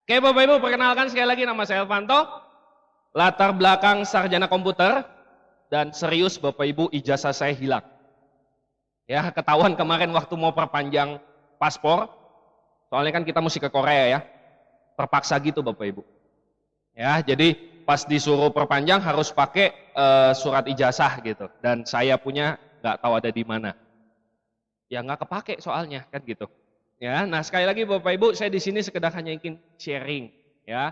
Oke Bapak Ibu, perkenalkan sekali lagi nama saya Elvanto. Latar belakang sarjana komputer dan serius Bapak Ibu ijazah saya hilang. Ya, ketahuan kemarin waktu mau perpanjang paspor. Soalnya kan kita mesti ke Korea ya. Terpaksa gitu Bapak Ibu. Ya, jadi pas disuruh perpanjang harus pakai surat ijazah gitu. Dan saya punya nggak tahu ada di mana. Ya nggak kepake soalnya kan gitu. Ya, nah sekali lagi Bapak Ibu, saya di sini sekedar hanya ingin sharing ya.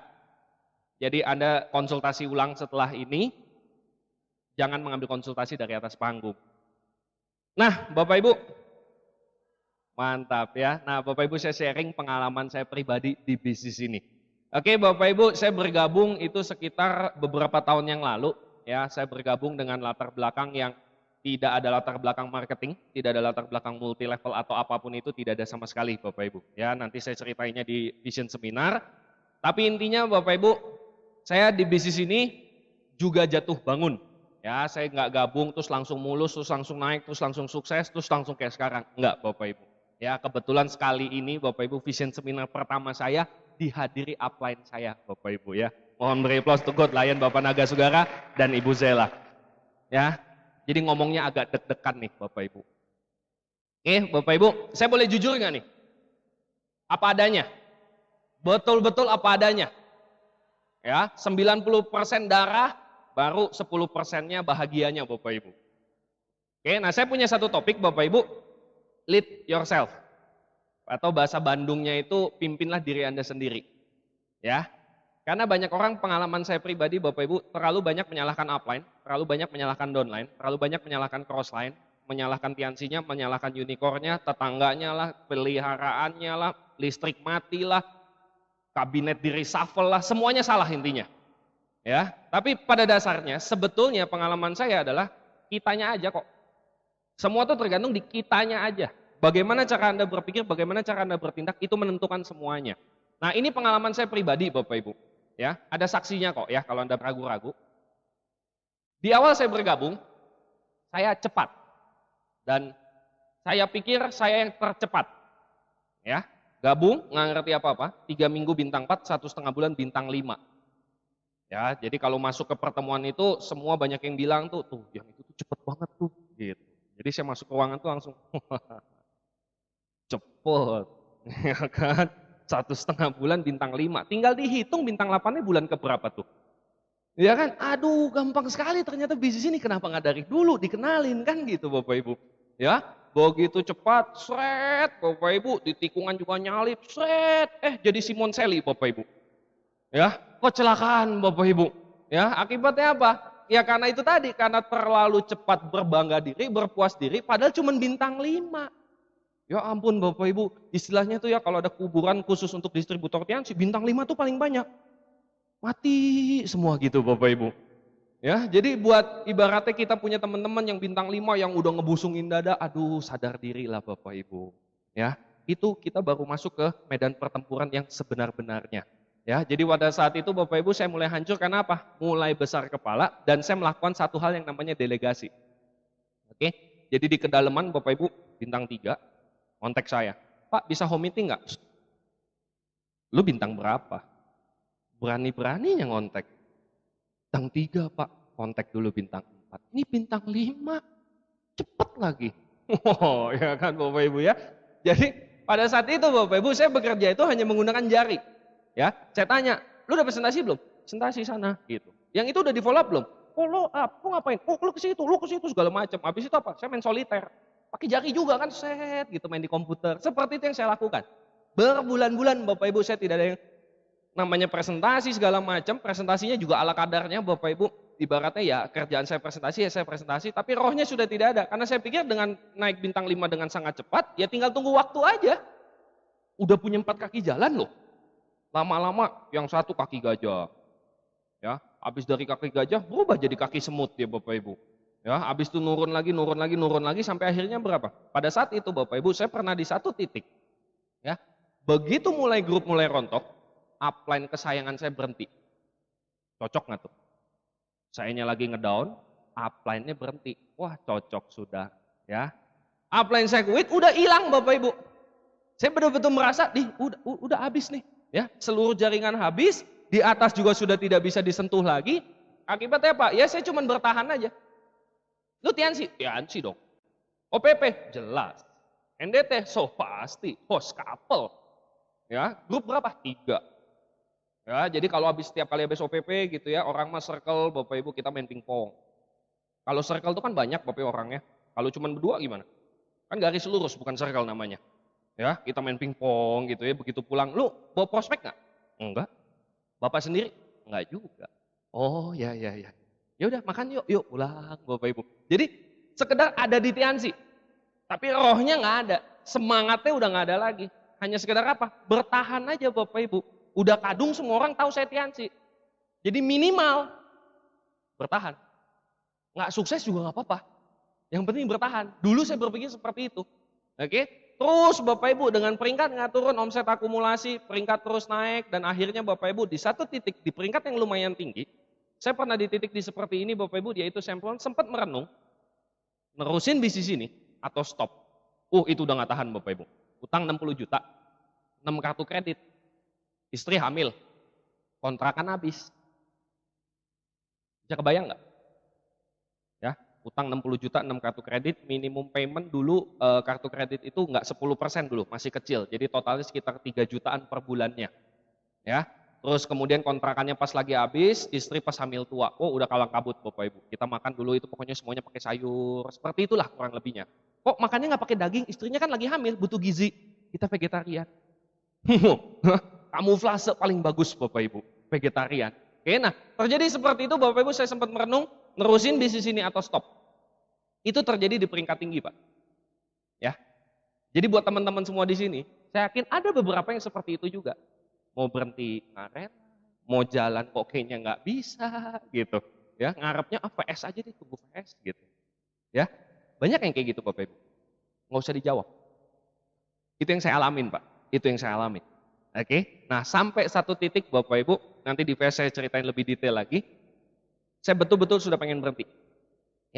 Jadi Anda konsultasi ulang setelah ini, jangan mengambil konsultasi dari atas panggung. Nah, Bapak Ibu, mantap ya. Nah, Bapak Ibu saya sharing pengalaman saya pribadi di bisnis ini. Oke, Bapak Ibu, saya bergabung itu sekitar beberapa tahun yang lalu ya. Saya bergabung dengan latar belakang yang tidak ada latar belakang marketing, tidak ada latar belakang multi level atau apapun itu, tidak ada sama sekali Bapak Ibu. Ya, nanti saya ceritainnya di Vision Seminar. Tapi intinya Bapak Ibu, saya di bisnis ini juga jatuh bangun. Ya, saya nggak gabung terus langsung mulus, terus langsung naik, terus langsung sukses, terus langsung kayak sekarang. Enggak Bapak Ibu. Ya, kebetulan sekali ini Bapak Ibu Vision Seminar pertama saya dihadiri upline saya Bapak Ibu ya. Mohon beri aplaus to God Lion Bapak Naga Sugara dan Ibu Zela. Ya, jadi ngomongnya agak deg-degan nih Bapak Ibu. Oke Bapak Ibu, saya boleh jujur nggak nih? Apa adanya? Betul-betul apa adanya. Ya, 90% darah, baru 10%-nya bahagianya Bapak Ibu. Oke, nah saya punya satu topik Bapak Ibu, lead yourself. Atau bahasa Bandungnya itu pimpinlah diri Anda sendiri. Ya. Karena banyak orang pengalaman saya pribadi Bapak Ibu terlalu banyak menyalahkan upline, terlalu banyak menyalahkan downline, terlalu banyak menyalahkan crossline, menyalahkan piansinya, menyalahkan unicornnya, tetangganya lah, peliharaannya lah, listrik mati lah, kabinet di reshuffle lah, semuanya salah intinya. Ya, tapi pada dasarnya sebetulnya pengalaman saya adalah kitanya aja kok. Semua itu tergantung di kitanya aja. Bagaimana cara Anda berpikir, bagaimana cara Anda bertindak itu menentukan semuanya. Nah, ini pengalaman saya pribadi Bapak Ibu. Ya, ada saksinya kok ya kalau Anda ragu-ragu. Di awal saya bergabung, saya cepat. Dan saya pikir saya yang tercepat. Ya, gabung nggak ngerti apa-apa, 3 minggu bintang 4, 1,5 bulan bintang 5. Ya, jadi kalau masuk ke pertemuan itu semua banyak yang bilang tuh yang itu tuh cepet banget tuh gitu. Jadi saya masuk ke ruangan tuh langsung cepet, ya kan? 1,5 bulan bintang 5, tinggal dihitung bintang 8-nya bulan keberapa tuh. Ya kan, aduh gampang sekali ternyata bisnis ini, kenapa nggak dari dulu dikenalin kan gitu Bapak Ibu. Ya, begitu cepat, sret Bapak Ibu, di tikungan juga nyalip, sret, jadi Simon Selly Bapak Ibu. Ya, kecelakaan Bapak Ibu. Ya, akibatnya apa? Ya karena itu tadi, karena terlalu cepat berbangga diri, berpuas diri, padahal cuma bintang 5. Ya ampun Bapak Ibu, istilahnya tuh ya kalau ada kuburan khusus untuk distributor piansi, bintang 5 tuh paling banyak. Mati semua gitu Bapak Ibu. Ya, jadi buat ibaratnya kita punya teman-teman yang bintang 5 yang udah ngebusungin dada, aduh sadar diri lah Bapak Ibu. Ya, itu kita baru masuk ke medan pertempuran yang sebenar-benarnya. Ya, jadi pada saat itu Bapak Ibu saya mulai hancur karena apa? Mulai besar kepala dan saya melakukan satu hal yang namanya delegasi. Oke, jadi di kedalaman Bapak Ibu bintang 3, kontak saya, Pak bisa home meeting nggak? Lu bintang berapa? Berani-beraninya ngontek. Bintang 3 Pak, kontak dulu bintang 4. Ini bintang 5, cepet lagi. Oh ya kan Bapak Ibu ya. Jadi pada saat itu Bapak Ibu saya bekerja itu hanya menggunakan jari. Ya, saya tanya, lu udah presentasi belum? Presentasi sana gitu. Yang itu udah di follow up belum? Follow up, lu ngapain? Oh lu ke situ segala macam. Habis itu apa? Saya main soliter. Pakai jari juga kan, set gitu main di komputer. Seperti itu yang saya lakukan. Berbulan-bulan Bapak Ibu saya tidak ada yang namanya presentasi segala macam. Presentasinya juga ala kadarnya Bapak Ibu. Ibaratnya ya kerjaan saya presentasi, tapi rohnya sudah tidak ada. Karena saya pikir dengan naik bintang 5 dengan sangat cepat, ya tinggal tunggu waktu aja. Udah punya 4 kaki jalan loh. Lama-lama yang satu kaki gajah. Ya, habis dari kaki gajah berubah jadi kaki semut ya Bapak Ibu. Ya, habis itu nurun lagi sampai akhirnya berapa? Pada saat itu Bapak Ibu saya pernah di satu titik. Ya. Begitu mulai grup mulai rontok, upline kesayangan saya berhenti. Cocok nggak tuh? Sayanya lagi ngedown, upline-nya berhenti. Wah, cocok sudah, ya. Upline saya quit udah hilang Bapak Ibu. Saya betul-betul merasa udah habis nih. Ya, seluruh jaringan habis, di atas juga sudah tidak bisa disentuh lagi. Akibatnya apa? Ya saya cuma bertahan aja. Lu Tiansi? Tiansi dong. OPP? Jelas. NDT? So pasti. Host couple. Ya, grup berapa? 3. Ya, jadi kalau setiap kali habis OPP gitu ya, orang mah circle, Bapak Ibu kita main pingpong. Kalau circle itu kan banyak Bapak Ibu orangnya. Kalau cuma berdua gimana? Kan garis lurus bukan circle namanya. Ya, kita main pingpong gitu ya, begitu pulang, lu bawa prospek nggak? Enggak. Bapak sendiri? Enggak juga. Oh ya ya ya. Ya udah makan yuk, yuk pulang Bapak Ibu. Jadi sekedar ada di Tiansi, tapi rohnya nggak ada, semangatnya udah nggak ada lagi. Hanya sekedar apa? Bertahan aja Bapak Ibu. Udah kadung semua orang tahu saya Tiansi. Jadi minimal bertahan. Nggak sukses juga nggak apa-apa. Yang penting bertahan. Dulu saya berpikir seperti itu. Oke? Terus Bapak Ibu dengan peringkat nggak turun, omset akumulasi, peringkat terus naik, dan akhirnya Bapak Ibu di satu titik, di peringkat yang lumayan tinggi, saya pernah di titik di seperti ini Bapak Ibu, yaitu saya sempat merenung, nerusin bisnis ini atau stop. Itu udah nggak tahan Bapak Ibu. Utang 60 juta, 6 kartu kredit, istri hamil, kontrakan habis. Bisa kebayang nggak? Ya, utang 60 juta, 6 kartu kredit, minimum payment dulu kartu kredit itu nggak 10% dulu, masih kecil. Jadi totalnya sekitar 3 jutaan per bulannya. Ya. Terus kemudian kontrakannya pas lagi habis, istri pas hamil tua. Udah kalang kabut Bapak Ibu. Kita makan dulu itu pokoknya semuanya pakai sayur. Seperti itulah kurang lebihnya. Kok makannya nggak pakai daging? Istrinya kan lagi hamil, butuh gizi. Kita vegetarian. Kamuflase paling bagus Bapak Ibu, vegetarian. Oke, nah terjadi seperti itu Bapak Ibu, saya sempat merenung, nerusin bisnis ini atau stop. Itu terjadi di peringkat tinggi Pak. Ya. Jadi buat teman-teman semua di sini, saya yakin ada beberapa yang seperti itu juga. Mau berhenti ngaret, mau jalan kok kayaknya nggak bisa gitu. Ya, ngarepnya VS aja deh, tunggu VS gitu. Ya. Banyak yang kayak gitu Bapak Ibu. Nggak usah dijawab. Itu yang saya alamin Pak. Itu yang saya alamin. Oke. Nah, sampai satu titik Bapak Ibu, nanti di VS saya ceritain lebih detail lagi. Saya betul-betul sudah pengen berhenti.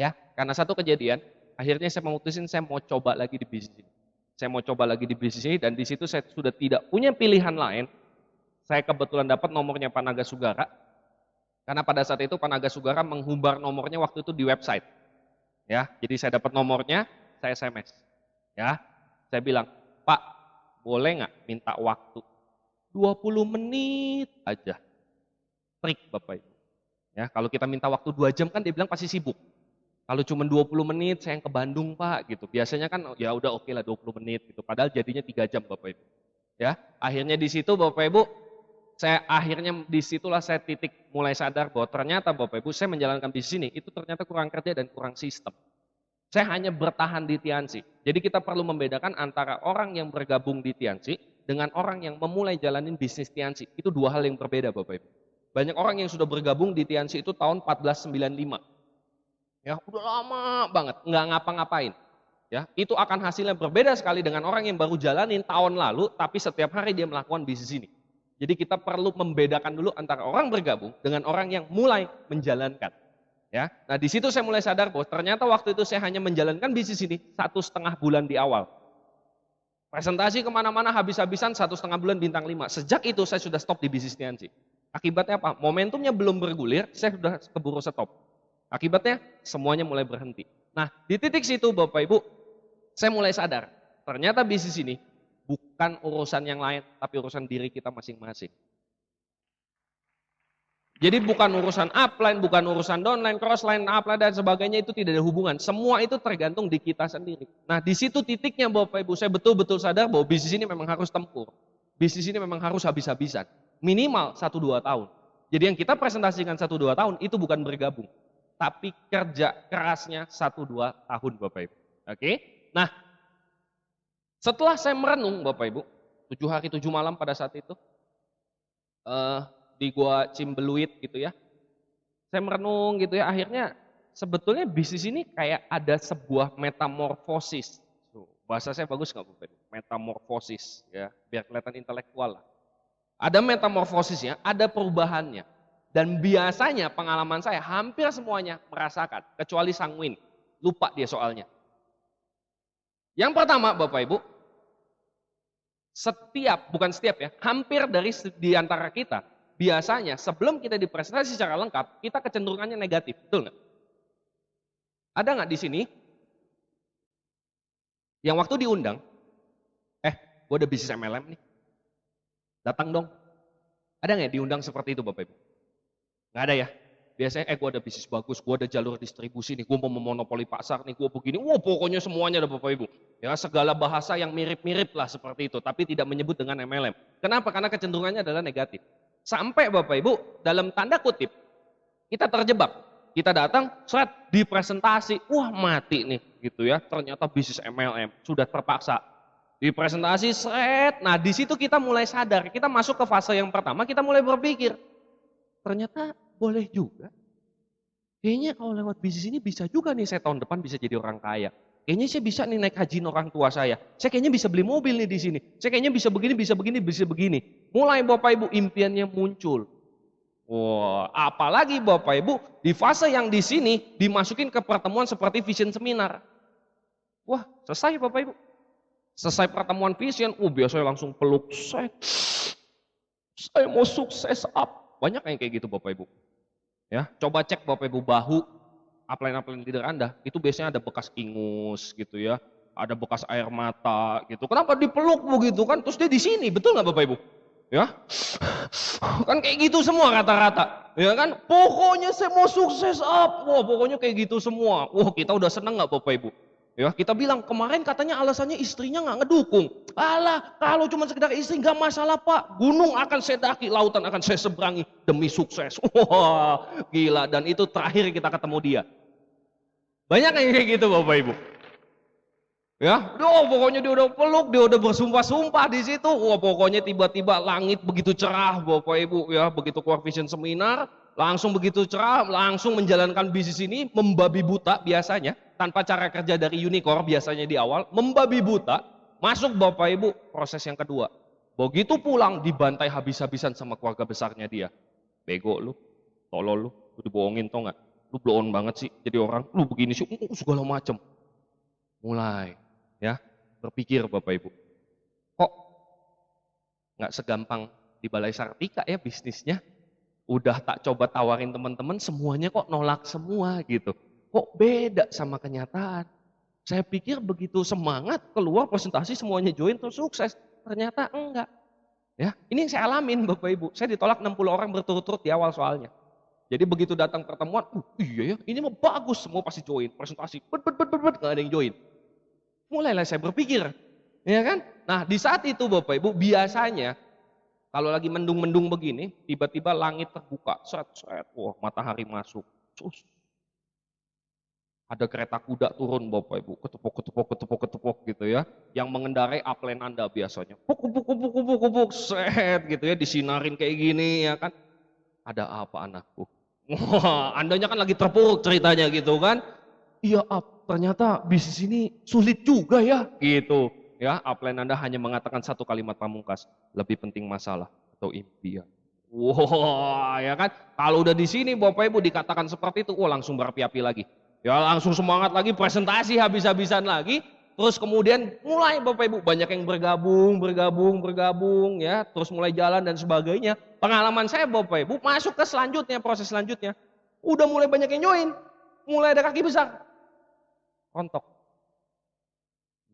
Ya, karena satu kejadian, akhirnya saya memutusin saya mau coba lagi di bisnis ini. Saya mau coba lagi di bisnis ini dan di situ saya sudah tidak punya pilihan lain. Saya kebetulan dapat nomornya Pak Naga Sugara. Karena pada saat itu Pak Naga Sugara menghumbar nomornya waktu itu di website. Ya, jadi saya dapat nomornya, saya SMS. Ya, saya bilang, "Pak, boleh nggak minta waktu 20 menit aja." Trik Bapak Ibu. Ya, kalau kita minta waktu 2 jam kan dia bilang pasti sibuk. Kalau cuma 20 menit saya yang ke Bandung Pak gitu. Biasanya kan ya udah oke lah 20 menit gitu. Padahal jadinya 3 jam Bapak Ibu. Ya, akhirnya di situ Bapak Ibu, disitulah saya titik mulai sadar bahwa ternyata Bapak Ibu saya menjalankan bisnis ini itu ternyata kurang kerja dan kurang sistem. Saya hanya bertahan di Tiansi. Jadi kita perlu membedakan antara orang yang bergabung di Tiansi dengan orang yang memulai jalanin bisnis Tiansi. Itu dua hal yang berbeda Bapak Ibu. Banyak orang yang sudah bergabung di Tiansi itu tahun 1495. Ya, udah lama banget, nggak ngapa-ngapain. Ya, itu akan hasilnya berbeda sekali dengan orang yang baru jalanin tahun lalu, tapi setiap hari dia melakukan bisnis ini. Jadi kita perlu membedakan dulu antara orang bergabung dengan orang yang mulai menjalankan. Ya, nah di situ saya mulai sadar bahwa ternyata waktu itu saya hanya menjalankan bisnis ini 1,5 bulan di awal. Presentasi kemana-mana habis-habisan 1,5 bulan bintang 5. Sejak itu saya sudah stop di bisnis Tiansi. Akibatnya apa? Momentumnya belum bergulir, saya sudah keburu stop. Akibatnya semuanya mulai berhenti. Nah di titik situ Bapak Ibu, saya mulai sadar. Ternyata bisnis ini bukan urusan yang lain, tapi urusan diri kita masing-masing. Jadi bukan urusan upline, bukan urusan downline, crossline, upline dan sebagainya itu tidak ada hubungan. Semua itu tergantung di kita sendiri. Nah di situ titiknya Bapak Ibu, saya betul-betul sadar bahwa bisnis ini memang harus tempur. Bisnis ini memang harus habis-habisan. Minimal 1-2 tahun. Jadi yang kita presentasikan 1-2 tahun itu bukan bergabung. Tapi kerja kerasnya 1-2 tahun Bapak Ibu. Oke? Nah setelah saya merenung Bapak Ibu, 7 hari 7 malam pada saat itu, di Gua Cimbeluit gitu ya. Saya merenung gitu ya, akhirnya sebetulnya bisnis ini kayak ada sebuah metamorfosis. Bahasa saya bagus nggak Bu? Metamorfosis ya, biar kelihatan intelektual lah. Ada metamorfosisnya, ada perubahannya. Dan biasanya pengalaman saya hampir semuanya merasakan, kecuali Sang Win. Lupa dia soalnya. Yang pertama Bapak Ibu, bukan setiap ya, hampir di antara kita, biasanya sebelum kita dipresentasi secara lengkap, kita kecenderungannya negatif, betul nggak? Ada nggak di sini yang waktu diundang, gue ada bisnis MLM nih, datang dong. Ada nggak diundang seperti itu Bapak Ibu? Nggak ada ya? Biasanya, gue ada bisnis bagus, gue ada jalur distribusi nih, gue mau memonopoli pasar nih, gue begini, pokoknya semuanya ada Bapak Ibu. Ya, segala bahasa yang mirip-mirip lah seperti itu, tapi tidak menyebut dengan MLM. Kenapa? Karena kecenderungannya adalah negatif. Sampai Bapak Ibu, dalam tanda kutip, kita terjebak. Kita datang, di presentasi, mati nih, gitu ya. Ternyata bisnis MLM, sudah terpaksa. Di presentasi, nah di situ kita mulai sadar, kita masuk ke fase yang pertama, kita mulai berpikir, ternyata boleh juga. Kayaknya kalau lewat bisnis ini bisa juga nih saya tahun depan bisa jadi orang kaya. Kayaknya saya bisa nih naik hajiin orang tua saya. Saya kayaknya bisa beli mobil nih di sini. Saya kayaknya bisa begini, bisa begini, bisa begini. Mulai Bapak Ibu impiannya muncul. Apalagi Bapak Ibu di fase yang di sini dimasukin ke pertemuan seperti vision seminar. Selesai Bapak Ibu. Selesai pertemuan vision, biasanya langsung peluk saya mau sukses up. Banyak yang kayak gitu Bapak Ibu. Ya, coba cek Bapak Ibu bahu upline leader Anda, itu biasanya ada bekas ingus gitu ya, ada bekas air mata gitu. Kenapa dipeluk begitu kan? Terus dia di sini, betul nggak Bapak Ibu? Ya, kan kayak gitu semua rata-rata, ya kan? Pokoknya saya mau sukses up, pokoknya kayak gitu semua. Kita udah seneng nggak Bapak Ibu? Ya, kita bilang kemarin katanya alasannya istrinya nggak ngedukung. Alah, kalau cuma sekedar istri nggak masalah Pak. Gunung akan saya daki, lautan akan saya seberangi demi sukses. Gila. Dan itu terakhir kita ketemu dia. Banyak yang kayak gitu Bapak Ibu. Ya, pokoknya dia udah peluk, dia udah bersumpah-sumpah di situ. Pokoknya tiba-tiba langit begitu cerah Bapak Ibu ya, begitu keluar vision seminar, langsung begitu cerah, langsung menjalankan bisnis ini membabi buta biasanya, tanpa cara kerja dari unicorn biasanya di awal, membabi buta, masuk Bapak Ibu proses yang kedua. Begitu pulang dibantai habis-habisan sama keluarga besarnya dia. Bego lu, tolol lu dibohongin tau nggak? Lu blow on banget sih jadi orang, lu begini sih, segala macem. Mulai ya berpikir Bapak Ibu, kok nggak segampang di Balai Sartika ya bisnisnya, udah tak coba tawarin teman-teman semuanya kok nolak semua gitu, kok beda sama kenyataan. Saya pikir begitu semangat keluar presentasi semuanya join terus sukses, ternyata enggak. Ya, ini yang saya alamin Bapak Ibu, saya ditolak 60 orang berturut-turut di awal soalnya. Jadi begitu datang pertemuan, iya ya, ini mah bagus, semua pasti join presentasi, nggak ada yang join. Mulailah saya berpikir, ya kan? Nah di saat itu Bapak Ibu biasanya kalau lagi mendung-mendung begini, tiba-tiba langit terbuka, matahari masuk, ada kereta kuda turun Bapak Ibu, ketepuk gitu ya, yang mengendarai upline Anda biasanya, puk, gitu ya, disinarin kayak gini ya kan, ada apa anakku? Andanya kan lagi terpuruk ceritanya gitu kan, iya ternyata bisnis ini sulit juga ya, gitu. Ya, upline Anda hanya mengatakan satu kalimat pamungkas, lebih penting masalah atau impian. Ya kan? Kalau udah di sini Bapak Ibu dikatakan seperti itu, langsung berapi-api lagi. Ya langsung semangat lagi, presentasi habis-habisan lagi. Terus kemudian mulai Bapak Ibu banyak yang bergabung ya, terus mulai jalan dan sebagainya. Pengalaman saya Bapak Ibu masuk ke selanjutnya, proses selanjutnya. Udah mulai banyak yang join, mulai ada kaki besar. Rontok.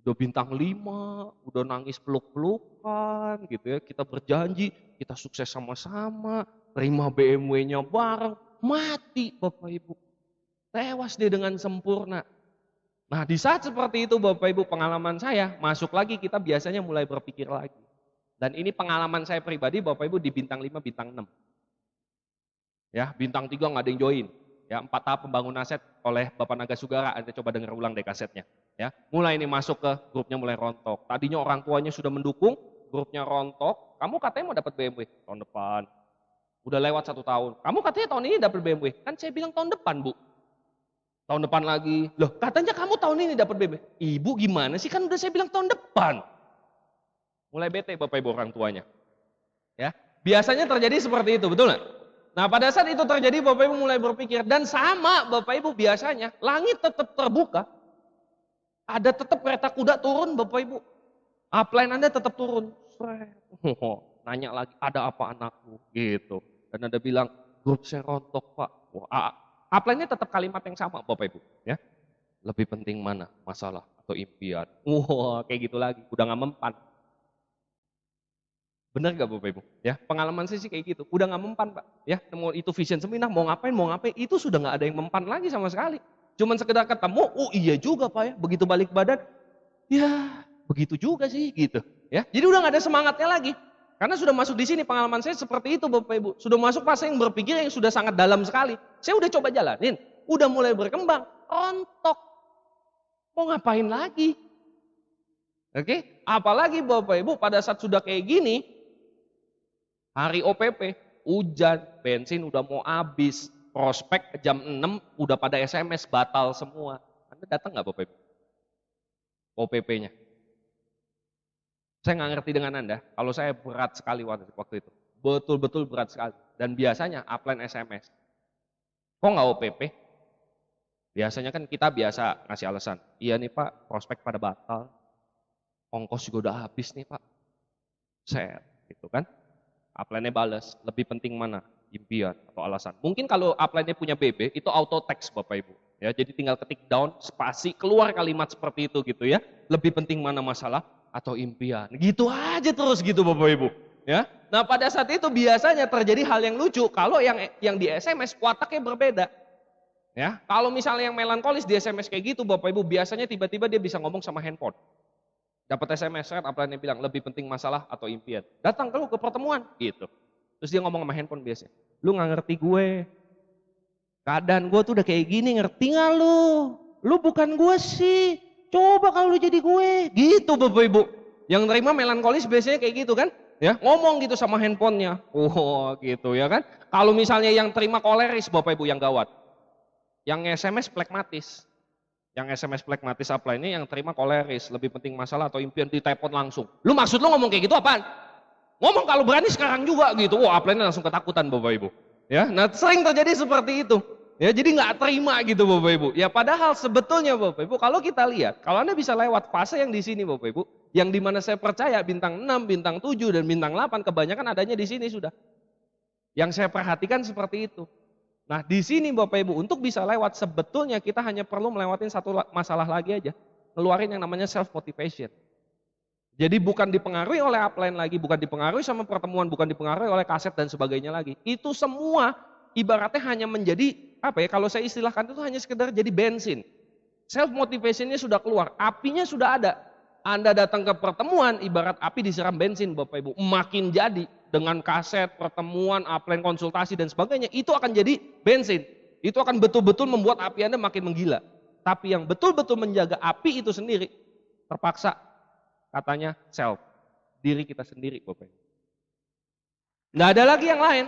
Udah bintang 5, udah nangis peluk-pelukan gitu ya. Kita berjanji, kita sukses sama-sama, terima BMW-nya bareng, mati Bapak Ibu. Tewas dia dengan sempurna. Nah di saat seperti itu Bapak Ibu pengalaman saya, masuk lagi kita biasanya mulai berpikir lagi. Dan ini pengalaman saya pribadi Bapak Ibu di bintang 5, bintang 6. Ya, bintang 3 nggak ada yang join. Ya, 4 tahap pembangunan aset oleh Bapak Naga Sugara, Anda coba dengar ulang deh kasetnya. Ya, mulai ini masuk ke grupnya mulai rontok. Tadinya orang tuanya sudah mendukung, grupnya rontok. Kamu katanya mau dapat BMW tahun depan. Udah lewat 1 tahun. Kamu katanya tahun ini dapat BMW. Kan saya bilang tahun depan, Bu. Tahun depan lagi. Loh, katanya kamu tahun ini dapat BMW. Ibu gimana sih? Kan udah saya bilang tahun depan. Mulai bete Bapak Ibu orang tuanya. Ya, biasanya terjadi seperti itu, betul nggak? Nah pada saat itu terjadi Bapak Ibu mulai berpikir, dan sama Bapak Ibu biasanya langit tetap terbuka, ada tetap kereta kuda turun Bapak Ibu, upline Anda tetap turun, Nanya lagi, ada apa anakku? Gitu. Dan ada bilang, grup saya rontok Pak. Wah, upline-nya tetap kalimat yang sama Bapak Ibu. Ya, lebih penting mana, masalah atau impian? Wah, kayak gitu lagi, udah nggak mempan. Bener gak Bapak Ibu? Ya, pengalaman saya sih kayak gitu, udah nggak mempan Pak. Ya, mau itu vision seminar, mau ngapain, itu sudah nggak ada yang mempan lagi sama sekali. Cuman sekedar ketemu, oh iya juga Pak ya, begitu balik badan, ya begitu juga sih gitu. Ya, jadi udah nggak ada semangatnya lagi. Karena sudah masuk di sini, pengalaman saya seperti itu Bapak Ibu. Sudah masuk fase yang berpikir yang sudah sangat dalam sekali. Saya udah coba jalanin, udah mulai berkembang, rontok. Mau ngapain lagi? Oke, apalagi Bapak Ibu pada saat sudah kayak gini, hari OPP, hujan, bensin udah mau habis, prospek jam 6 udah pada SMS batal semua. Anda datang nggak Bapak Ibu? OPP-nya. Saya nggak ngerti dengan Anda, kalau saya berat sekali waktu itu. Betul-betul berat sekali. Dan biasanya upline SMS. Kok nggak OPP? Biasanya kan kita biasa ngasih alasan. Iya nih Pak, prospek pada batal. Ongkos juga udah habis nih Pak. Set, gitu kan. Upline-nya balas, lebih penting mana? Impian atau alasan. Mungkin kalau upline-nya punya BB, itu auto text Bapak Ibu. Ya, jadi tinggal ketik down, spasi, keluar kalimat seperti itu gitu ya. Lebih penting mana masalah atau impian. Gitu aja terus gitu Bapak Ibu. Ya. Nah pada saat itu biasanya terjadi hal yang lucu. Kalau yang di SMS wataknya berbeda. Ya, kalau misalnya yang melankolis di SMS kayak gitu Bapak Ibu, biasanya tiba-tiba dia bisa ngomong sama handphone. Dapat SMS, upline-nya bilang lebih penting masalah atau impian. Datang ke lu ke pertemuan gitu. Terus dia ngomong sama handphone biasa. Lu nggak ngerti gue. Keadaan gue tuh udah kayak gini, ngerti nggak lu? Lu bukan gue sih. Coba kalau lu jadi gue. Gitu Bapak Ibu. Yang terima melankolis biasanya kayak gitu kan? Ya, ngomong gitu sama handphonenya. Oh, gitu ya kan? Kalau misalnya yang terima koleris Bapak Ibu yang gawat. Yang SMS plekmatis. Yang SMS plekmatis upline-nya yang terima koleris. Lebih penting masalah atau impian di telepon langsung. Lu maksud lu ngomong kayak gitu apaan? Ngomong kalau berani sekarang juga gitu. Wah, upline-nya langsung ketakutan Bapak Ibu. Ya, nah sering terjadi seperti itu. Ya, jadi nggak terima gitu Bapak Ibu. Ya padahal sebetulnya Bapak Ibu, kalau kita lihat, kalau Anda bisa lewat fase yang di sini Bapak Ibu, yang dimana saya percaya bintang 6, bintang 7, dan bintang 8 kebanyakan adanya di sini sudah. Yang saya perhatikan seperti itu. Nah di sini Bapak Ibu, untuk bisa lewat sebetulnya kita hanya perlu melewatin satu masalah lagi aja. Ngeluarin yang namanya self motivation. Jadi bukan dipengaruhi oleh upline lagi, bukan dipengaruhi sama pertemuan, bukan dipengaruhi oleh kaset dan sebagainya lagi. Itu semua ibaratnya hanya menjadi, apa ya, kalau saya istilahkan itu hanya sekedar jadi bensin. Self motivationnya sudah keluar, apinya sudah ada. Anda datang ke pertemuan, ibarat api disiram bensin Bapak Ibu. Makin jadi dengan kaset, pertemuan, upline konsultasi dan sebagainya, itu akan jadi bensin. Itu akan betul-betul membuat api Anda makin menggila. Tapi yang betul-betul menjaga api itu sendiri, terpaksa katanya self, diri kita sendiri Bapak Ibu. Nggak ada lagi yang lain.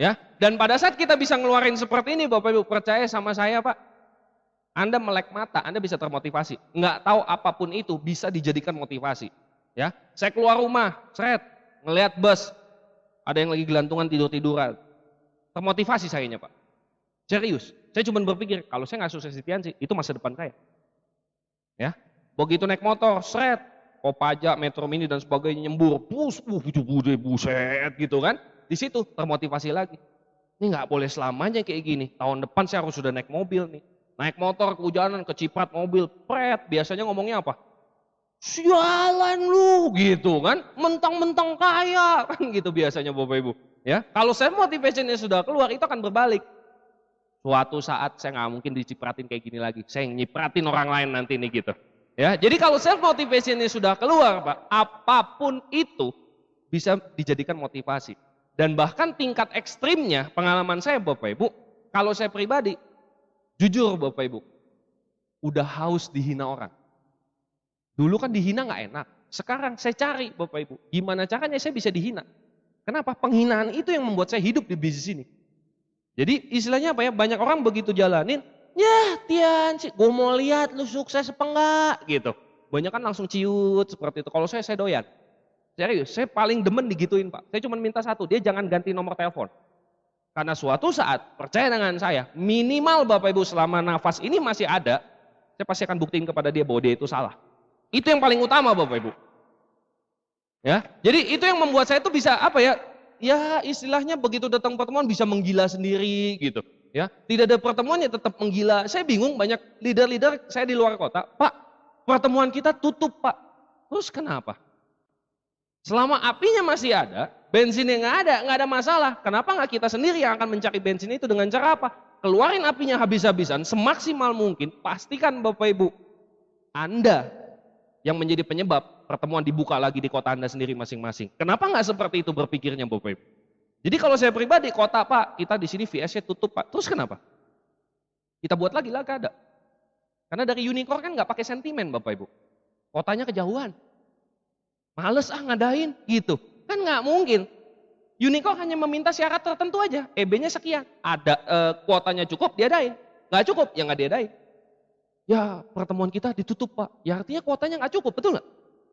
Ya, dan pada saat kita bisa ngeluarin seperti ini Bapak Ibu, percaya sama saya Pak. Anda melek mata, Anda bisa termotivasi. Nggak tahu apapun itu bisa dijadikan motivasi. Ya, saya keluar rumah, seret, ngelihat bus, ada yang lagi gelantungan tidur-tiduran. Termotivasi sayanya Pak. Serius, saya cuma berpikir kalau saya nggak sukses di Tiansi, itu masa depan saya. Ya, begitu naik motor, seret, Kopaja, Metro Mini dan sebagainya nyembur, buset gitu kan. Di situ termotivasi lagi. Ini nggak boleh selamanya kayak gini. Tahun depan saya harus sudah naik mobil nih. Naik motor kehujanan, keciprat mobil, pret. Biasanya ngomongnya apa? Sialan lu gitu kan. Mentang-mentang kaya kan gitu biasanya Bapak Ibu. Ya, kalau saya motivationnya sudah keluar itu akan berbalik. Suatu saat saya nggak mungkin dicipratin kayak gini lagi. Saya nyipratin orang lain nanti nih gitu. Ya, jadi kalau self motivationnya sudah keluar Pak, apapun itu bisa dijadikan motivasi. Dan bahkan tingkat ekstrimnya, pengalaman saya Bapak Ibu, kalau saya pribadi, jujur Bapak Ibu, udah haus dihina orang. Dulu kan dihina nggak enak, sekarang saya cari Bapak Ibu, gimana caranya saya bisa dihina. Kenapa? Penghinaan itu yang membuat saya hidup di bisnis ini. Jadi istilahnya apa ya, banyak orang begitu jalanin, ya Tian, gue mau lihat lu sukses apa enggak gitu. Banyak kan langsung ciut seperti itu, kalau saya doyan. Serius, saya paling demen digituin Pak. Saya cuma minta satu, dia jangan ganti nomor telepon. Karena suatu saat, percaya dengan saya, minimal Bapak Ibu selama nafas ini masih ada, saya pasti akan buktiin kepada dia bahwa dia itu salah. Itu yang paling utama Bapak Ibu. Ya, jadi itu yang membuat saya tuh bisa apa ya? Ya istilahnya begitu datang pertemuan bisa menggila sendiri gitu. Ya, tidak ada pertemuan ya tetap menggila. Saya bingung banyak leader-leader saya di luar kota, Pak, pertemuan kita tutup Pak. Terus kenapa? Selama apinya masih ada, bensinnya nggak ada masalah. Kenapa nggak kita sendiri yang akan mencari bensin itu dengan cara apa? Keluarin apinya habis-habisan, semaksimal mungkin. Pastikan Bapak Ibu, Anda yang menjadi penyebab pertemuan dibuka lagi di kota Anda sendiri masing-masing. Kenapa nggak seperti itu berpikirnya Bapak Ibu? Jadi kalau saya pribadi, kota Pak, kita di sini VS-nya tutup Pak. Terus kenapa? Kita buat lagi lah ada. Karena dari unicorn kan nggak pakai sentimen Bapak Ibu. Kotanya kejauhan. Males ngadain gitu. Kan nggak mungkin. Unicorn hanya meminta syarat tertentu aja. EB-nya sekian. Ada kuotanya cukup diadain. Nggak cukup ya nggak diadain. Ya pertemuan kita ditutup Pak. Ya artinya kuotanya nggak cukup, betul nggak?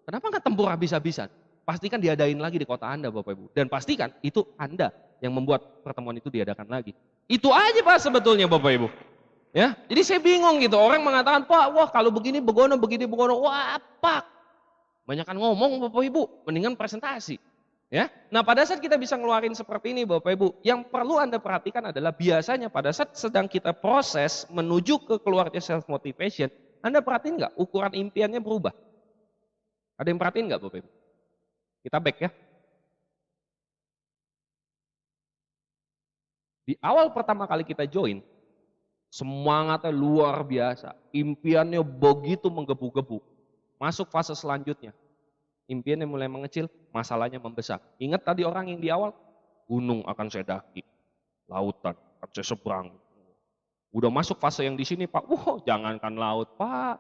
Kenapa nggak tempur habis-habisan? Pastikan diadain lagi di kota Anda Bapak Ibu. Dan pastikan itu Anda yang membuat pertemuan itu diadakan lagi. Itu aja Pak sebetulnya Bapak Ibu. Ya, jadi saya bingung gitu. Orang mengatakan Pak, wah kalau begini begono, wah Pak. Banyakan ngomong Bapak Ibu, mendingan presentasi. Ya. Nah pada saat kita bisa ngeluarin seperti ini Bapak Ibu, yang perlu Anda perhatikan adalah biasanya pada saat sedang kita proses menuju ke keluarnya self motivation, Anda perhatiin nggak ukuran impiannya berubah? Ada yang perhatiin nggak Bapak Ibu? Kita back ya. Di awal pertama kali kita join, semangatnya luar biasa, impiannya begitu menggebu-gebu. Masuk fase selanjutnya, impiannya mulai mengecil, masalahnya membesar. Ingat tadi orang yang di awal, gunung akan saya daki, lautan akan saya seberang. Udah masuk fase yang di sini Pak, jangankan laut Pak,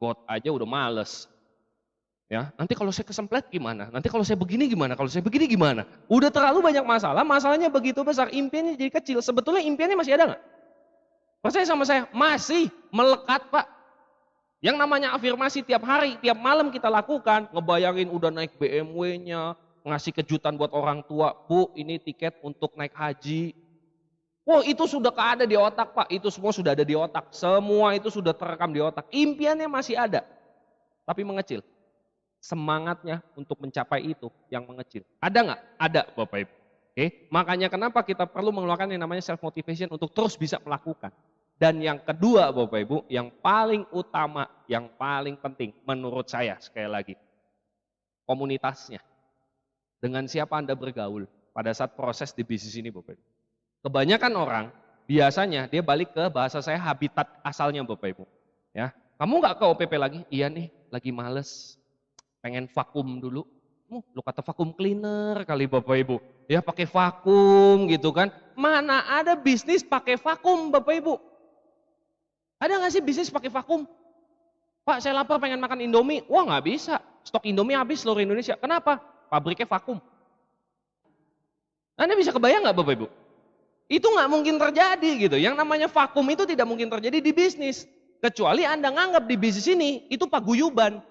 got aja udah males. Ya, nanti kalau saya kesemplet gimana? Nanti kalau saya begini gimana? Kalau saya begini gimana? Udah terlalu banyak masalah, masalahnya begitu besar, impiannya jadi kecil. Sebetulnya impiannya masih ada nggak? Percaya sama saya, masih melekat Pak. Yang namanya afirmasi tiap hari, tiap malam kita lakukan, ngebayangin udah naik BMW-nya, ngasih kejutan buat orang tua, Bu ini tiket untuk naik haji. Wah itu sudah ada di otak Pak, itu semua sudah ada di otak, semua itu sudah terekam di otak. Impiannya masih ada, tapi mengecil. Semangatnya untuk mencapai itu yang mengecil. Ada nggak? Ada Bapak Ibu. Oke, makanya kenapa kita perlu mengeluarkan yang namanya self motivation untuk terus bisa melakukan. Dan yang kedua Bapak Ibu, yang paling utama, yang paling penting menurut saya sekali lagi, komunitasnya. Dengan siapa Anda bergaul pada saat proses di bisnis ini Bapak Ibu. Kebanyakan orang biasanya dia balik ke bahasa saya habitat asalnya Bapak Ibu. Ya, kamu nggak ke OPP lagi? Iya nih, lagi males, pengen vakum dulu. Lu kata vakum cleaner kali Bapak Ibu. Ya pakai vakum gitu kan. Mana ada bisnis pakai vakum Bapak Ibu? Ada nggak sih bisnis pakai vakum? Pak saya lapar pengen makan Indomie. Wah nggak bisa, stok Indomie habis seluruh Indonesia. Kenapa? Pabriknya vakum. Anda bisa kebayang nggak Bapak Ibu? Itu nggak mungkin terjadi gitu. Yang namanya vakum itu tidak mungkin terjadi di bisnis. Kecuali Anda nganggap di bisnis ini itu paguyuban.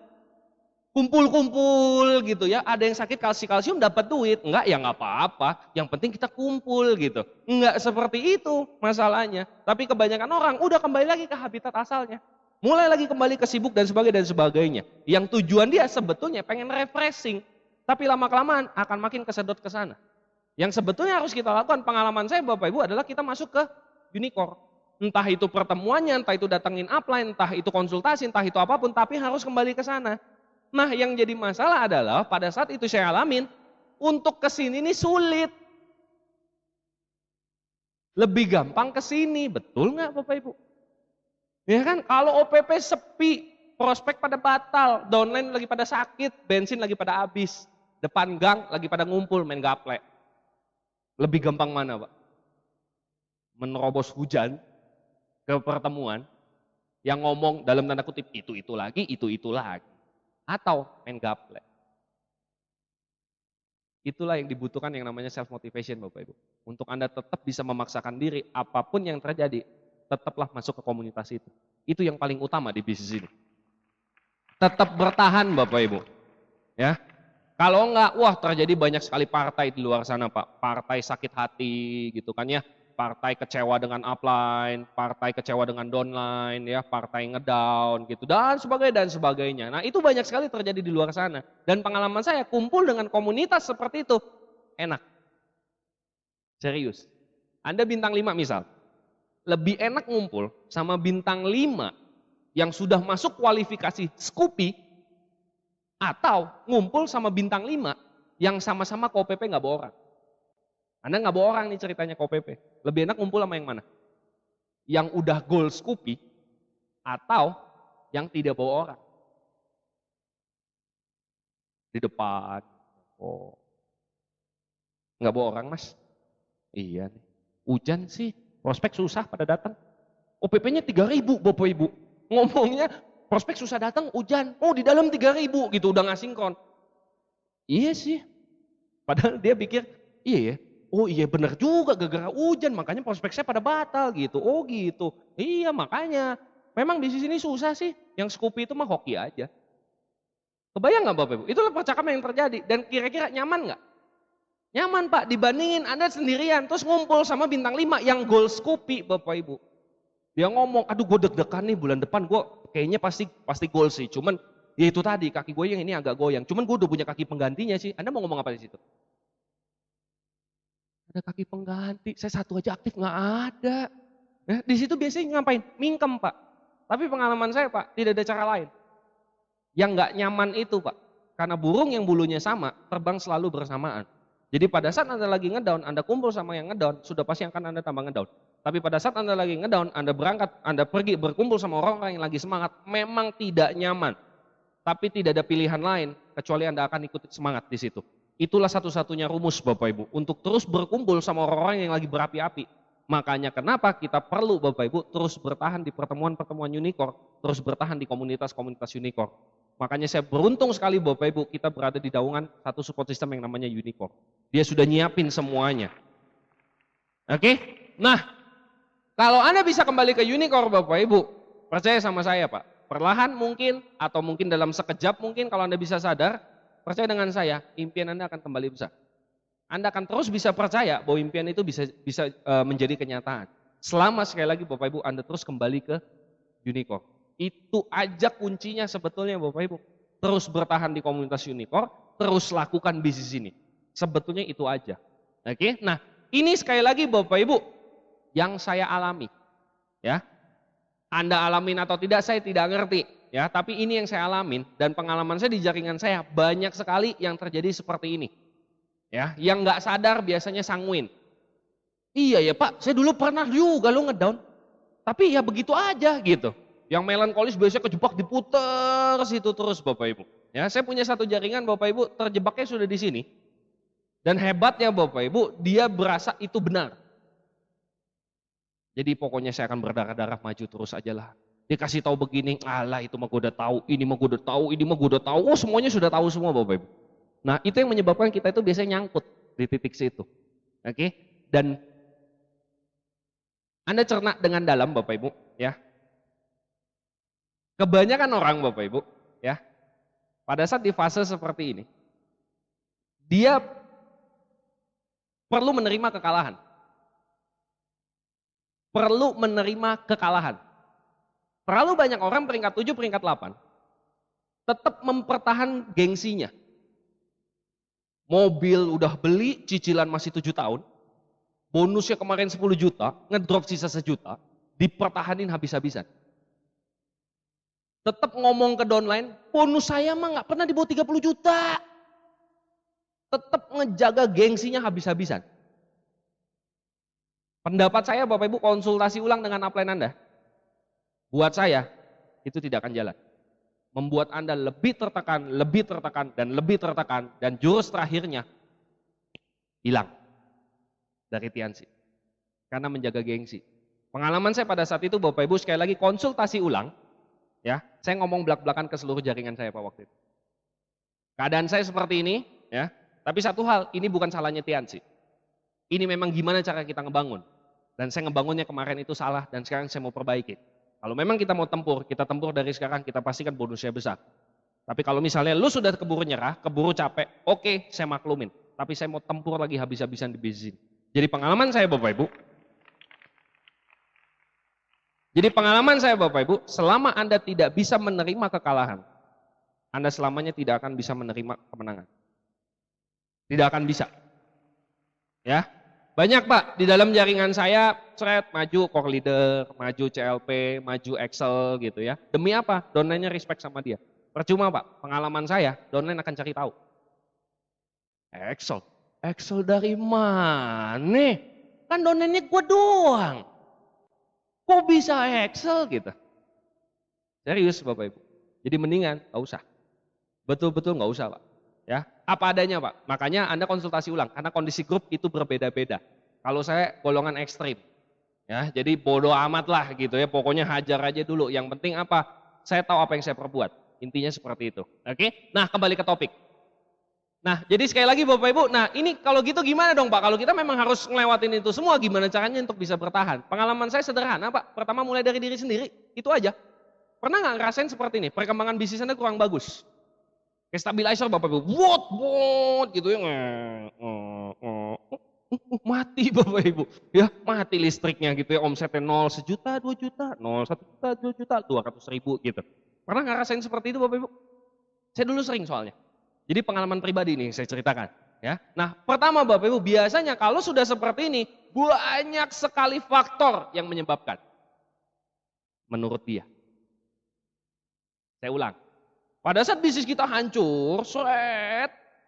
Kumpul-kumpul gitu ya, ada yang sakit kalsium dapat duit, enggak ya nggak apa-apa, yang penting kita kumpul gitu. Enggak seperti itu masalahnya, tapi kebanyakan orang udah kembali lagi ke habitat asalnya. Mulai lagi kembali ke sibuk dan sebagainya. Yang tujuan dia sebetulnya pengen refreshing, tapi lama-kelamaan akan makin kesedot ke sana. Yang sebetulnya harus kita lakukan, pengalaman saya Bapak Ibu adalah kita masuk ke unicorn. Entah itu pertemuannya, entah itu datengin upline, entah itu konsultasi, entah itu apapun, tapi harus kembali ke sana. Nah yang jadi masalah adalah pada saat itu saya alamin, untuk kesini ini sulit. Lebih gampang kesini, betul nggak Bapak Ibu? Ya kan, kalau OPP sepi, prospek pada batal, downline lagi pada sakit, bensin lagi pada habis, depan gang lagi pada ngumpul main gaple. Lebih gampang mana Pak? Menerobos hujan ke pertemuan, yang ngomong dalam tanda kutip itu lagi. Atau main gaple. Itulah yang dibutuhkan yang namanya self motivation Bapak Ibu. Untuk Anda tetap bisa memaksakan diri apapun yang terjadi, tetaplah masuk ke komunitas itu. Itu yang paling utama di bisnis ini. Tetap bertahan Bapak Ibu. Ya. Kalau enggak, wah terjadi banyak sekali partai di luar sana Pak. Partai sakit hati gitu kan ya. partai kecewa dengan upline, partai kecewa dengan downline, ya, partai ngedown gitu dan sebagainya. Nah, itu banyak sekali terjadi di luar sana. Dan pengalaman saya kumpul dengan komunitas seperti itu enak. Serius. Anda bintang 5 misal. Lebih enak ngumpul sama bintang 5 yang sudah masuk kualifikasi Scoopy atau ngumpul sama bintang 5 yang sama-sama KOPP nggak bawa orang. Anda nggak bawa orang nih ceritanya KOPP. Lebih enak ngumpul sama yang mana? Yang udah goal Scoopy atau yang tidak bawa orang? Di depan. Oh. Nggak bawa orang, Mas? Iya nih. Hujan sih, prospek susah pada datang. OPP-nya 3.000 Bapak Ibu. Ngomongnya prospek susah datang, hujan. Oh, di dalam 3.000 gitu, udah ngasinkron. Iya sih. Padahal dia pikir, iya ya. Oh iya benar juga, gara-gara hujan makanya prospek saya pada batal gitu. Oh gitu. Iya makanya. Memang di sini susah sih. Yang Scoopy itu mah hoki aja. Kebayang nggak Bapak Ibu? Itulah percakapan yang terjadi. Dan kira-kira nyaman nggak? Nyaman Pak, dibandingin Anda sendirian. Terus ngumpul sama bintang 5 yang goal Scoopy Bapak Ibu. Dia ngomong, aduh gue deg-degan nih bulan depan gue kayaknya pasti gol sih. Cuman ya itu tadi kaki gue yang ini agak goyang. Cuman gue udah punya kaki penggantinya sih. Anda mau ngomong apa di situ? Ada kaki pengganti, saya satu aja aktif nggak ada. Ya, di situ biasanya ngapain? Mingkem Pak. Tapi pengalaman saya Pak, tidak ada cara lain. Yang nggak nyaman itu Pak, karena burung yang bulunya sama terbang selalu bersamaan. Jadi pada saat Anda lagi ngedown, Anda kumpul sama yang ngedown, sudah pasti akan Anda tambah ngedown. Tapi pada saat Anda lagi ngedown, Anda berangkat, Anda pergi berkumpul sama orang-orang yang lagi semangat, memang tidak nyaman. Tapi tidak ada pilihan lain, kecuali Anda akan ikut semangat di situ. Itulah satu-satunya rumus Bapak Ibu, untuk terus berkumpul sama orang-orang yang lagi berapi-api. Makanya kenapa kita perlu Bapak Ibu terus bertahan di pertemuan-pertemuan unicorn, terus bertahan di komunitas-komunitas unicorn. Makanya saya beruntung sekali Bapak Ibu kita berada di naungan satu support system yang namanya unicorn. Dia sudah nyiapin semuanya. Oke? Nah, kalau Anda bisa kembali ke unicorn Bapak Ibu, percaya sama saya Pak. Perlahan mungkin atau mungkin dalam sekejap mungkin kalau Anda bisa sadar, percaya dengan saya, impian Anda akan kembali besar. Anda akan terus bisa percaya bahwa impian itu bisa menjadi kenyataan. Selama sekali lagi Bapak Ibu Anda terus kembali ke unicorn. Itu aja kuncinya sebetulnya Bapak Ibu. Terus bertahan di komunitas unicorn, terus lakukan bisnis ini. Sebetulnya itu aja. Oke? Nah, ini sekali lagi Bapak Ibu yang saya alami. Ya. Anda alamin atau tidak saya tidak ngerti, ya, tapi ini yang saya alamin dan pengalaman saya di jaringan saya banyak sekali yang terjadi seperti ini. Ya, yang nggak sadar biasanya sanguin. Iya ya Pak, saya dulu pernah juga lo ngedown. Tapi ya begitu aja gitu. Yang melankolis biasanya kejebak diputer situ terus Bapak Ibu. Ya, saya punya satu jaringan Bapak Ibu terjebaknya sudah di sini. Dan hebatnya Bapak Ibu, dia berasa itu benar. Jadi pokoknya saya akan berdarah-darah maju terus aja lah. Dikasih tahu begini, alah itu mah gue udah tahu, ini mah gue udah tahu, ini mah gue udah tahu. Oh semuanya sudah tahu semua Bapak Ibu. Nah itu yang menyebabkan kita itu biasanya nyangkut di titik situ. Oke? Dan Anda cerna dengan dalam Bapak Ibu, ya. Kebanyakan orang Bapak Ibu, ya, pada saat di fase seperti ini, dia perlu menerima kekalahan. Perlu menerima kekalahan. Terlalu banyak orang peringkat 7, peringkat 8, tetap mempertahan gengsinya. Mobil udah beli, cicilan masih 7 tahun, bonusnya kemarin 10 juta, ngedrop sisa 1 juta, dipertahanin habis-habisan. Tetap ngomong ke downline, bonus saya mah nggak pernah di bawah 30 juta. Tetap ngejaga gengsinya habis-habisan. Pendapat saya Bapak Ibu konsultasi ulang dengan upline Anda. Buat saya itu tidak akan jalan. Membuat Anda lebih tertekan, dan jurus terakhirnya hilang dari Tiansi. Karena menjaga gengsi. Pengalaman saya pada saat itu Bapak Ibu sekali lagi konsultasi ulang. Ya, saya ngomong belak-belakan ke seluruh jaringan saya Pak waktu itu. Keadaan saya seperti ini, ya. Tapi satu hal, ini bukan salahnya Tiansi. Ini memang gimana cara kita ngebangun. Dan saya ngebangunnya kemarin itu salah dan sekarang saya mau perbaiki. Kalau memang kita mau tempur, kita tempur dari sekarang, kita pastikan bonusnya besar. Tapi kalau misalnya lu sudah keburu nyerah, keburu capek, oke, saya maklumin. Tapi saya mau tempur lagi habis-habisan di bisnis. Jadi pengalaman saya Bapak Ibu, Jadi pengalaman saya Bapak Ibu, selama Anda tidak bisa menerima kekalahan, Anda selamanya tidak akan bisa menerima kemenangan. Tidak akan bisa. Ya. Banyak Pak, di dalam jaringan saya, maju core leader, maju CLP, maju Excel gitu ya. Demi apa? Downline-nya respect sama dia. Percuma Pak, pengalaman saya, downline akan cari tahu. Excel. Excel dari mana? Kan downline-nya gue doang. Kok bisa Excel gitu? Serius Bapak Ibu. Jadi mendingan gak usah. Betul-betul gak usah Pak. Ya, apa adanya Pak. Makanya Anda konsultasi ulang karena kondisi grup itu berbeda-beda. Kalau saya golongan ekstrim. Ya, jadi bodoh amat lah gitu ya. Pokoknya hajar aja dulu. Yang penting apa? Saya tahu apa yang saya perbuat. Intinya seperti itu. Oke? Nah, kembali ke topik. Nah, jadi sekali lagi Bapak Ibu, nah ini kalau gitu gimana dong Pak? Kalau kita memang harus ngelewatin itu semua, gimana caranya untuk bisa bertahan? Pengalaman saya sederhana Pak. Pertama mulai dari diri sendiri, itu aja. Pernah nggak ngerasain seperti ini? Perkembangan bisnis Anda kurang bagus. Kayak stabilizer Bapak Ibu, wot gitu ya, mati Bapak Ibu, ya mati listriknya gitu ya, omsetnya 0 sejuta, 2 juta, 0 1 juta, 2 juta, 200.000 gitu. Pernah nggak ngerasain seperti itu Bapak Ibu? Saya dulu sering soalnya. Jadi pengalaman pribadi nih saya ceritakan. Ya, nah pertama Bapak Ibu, biasanya kalau sudah seperti ini banyak sekali faktor yang menyebabkan. Menurut dia. Saya ulang. Pada saat bisnis kita hancur,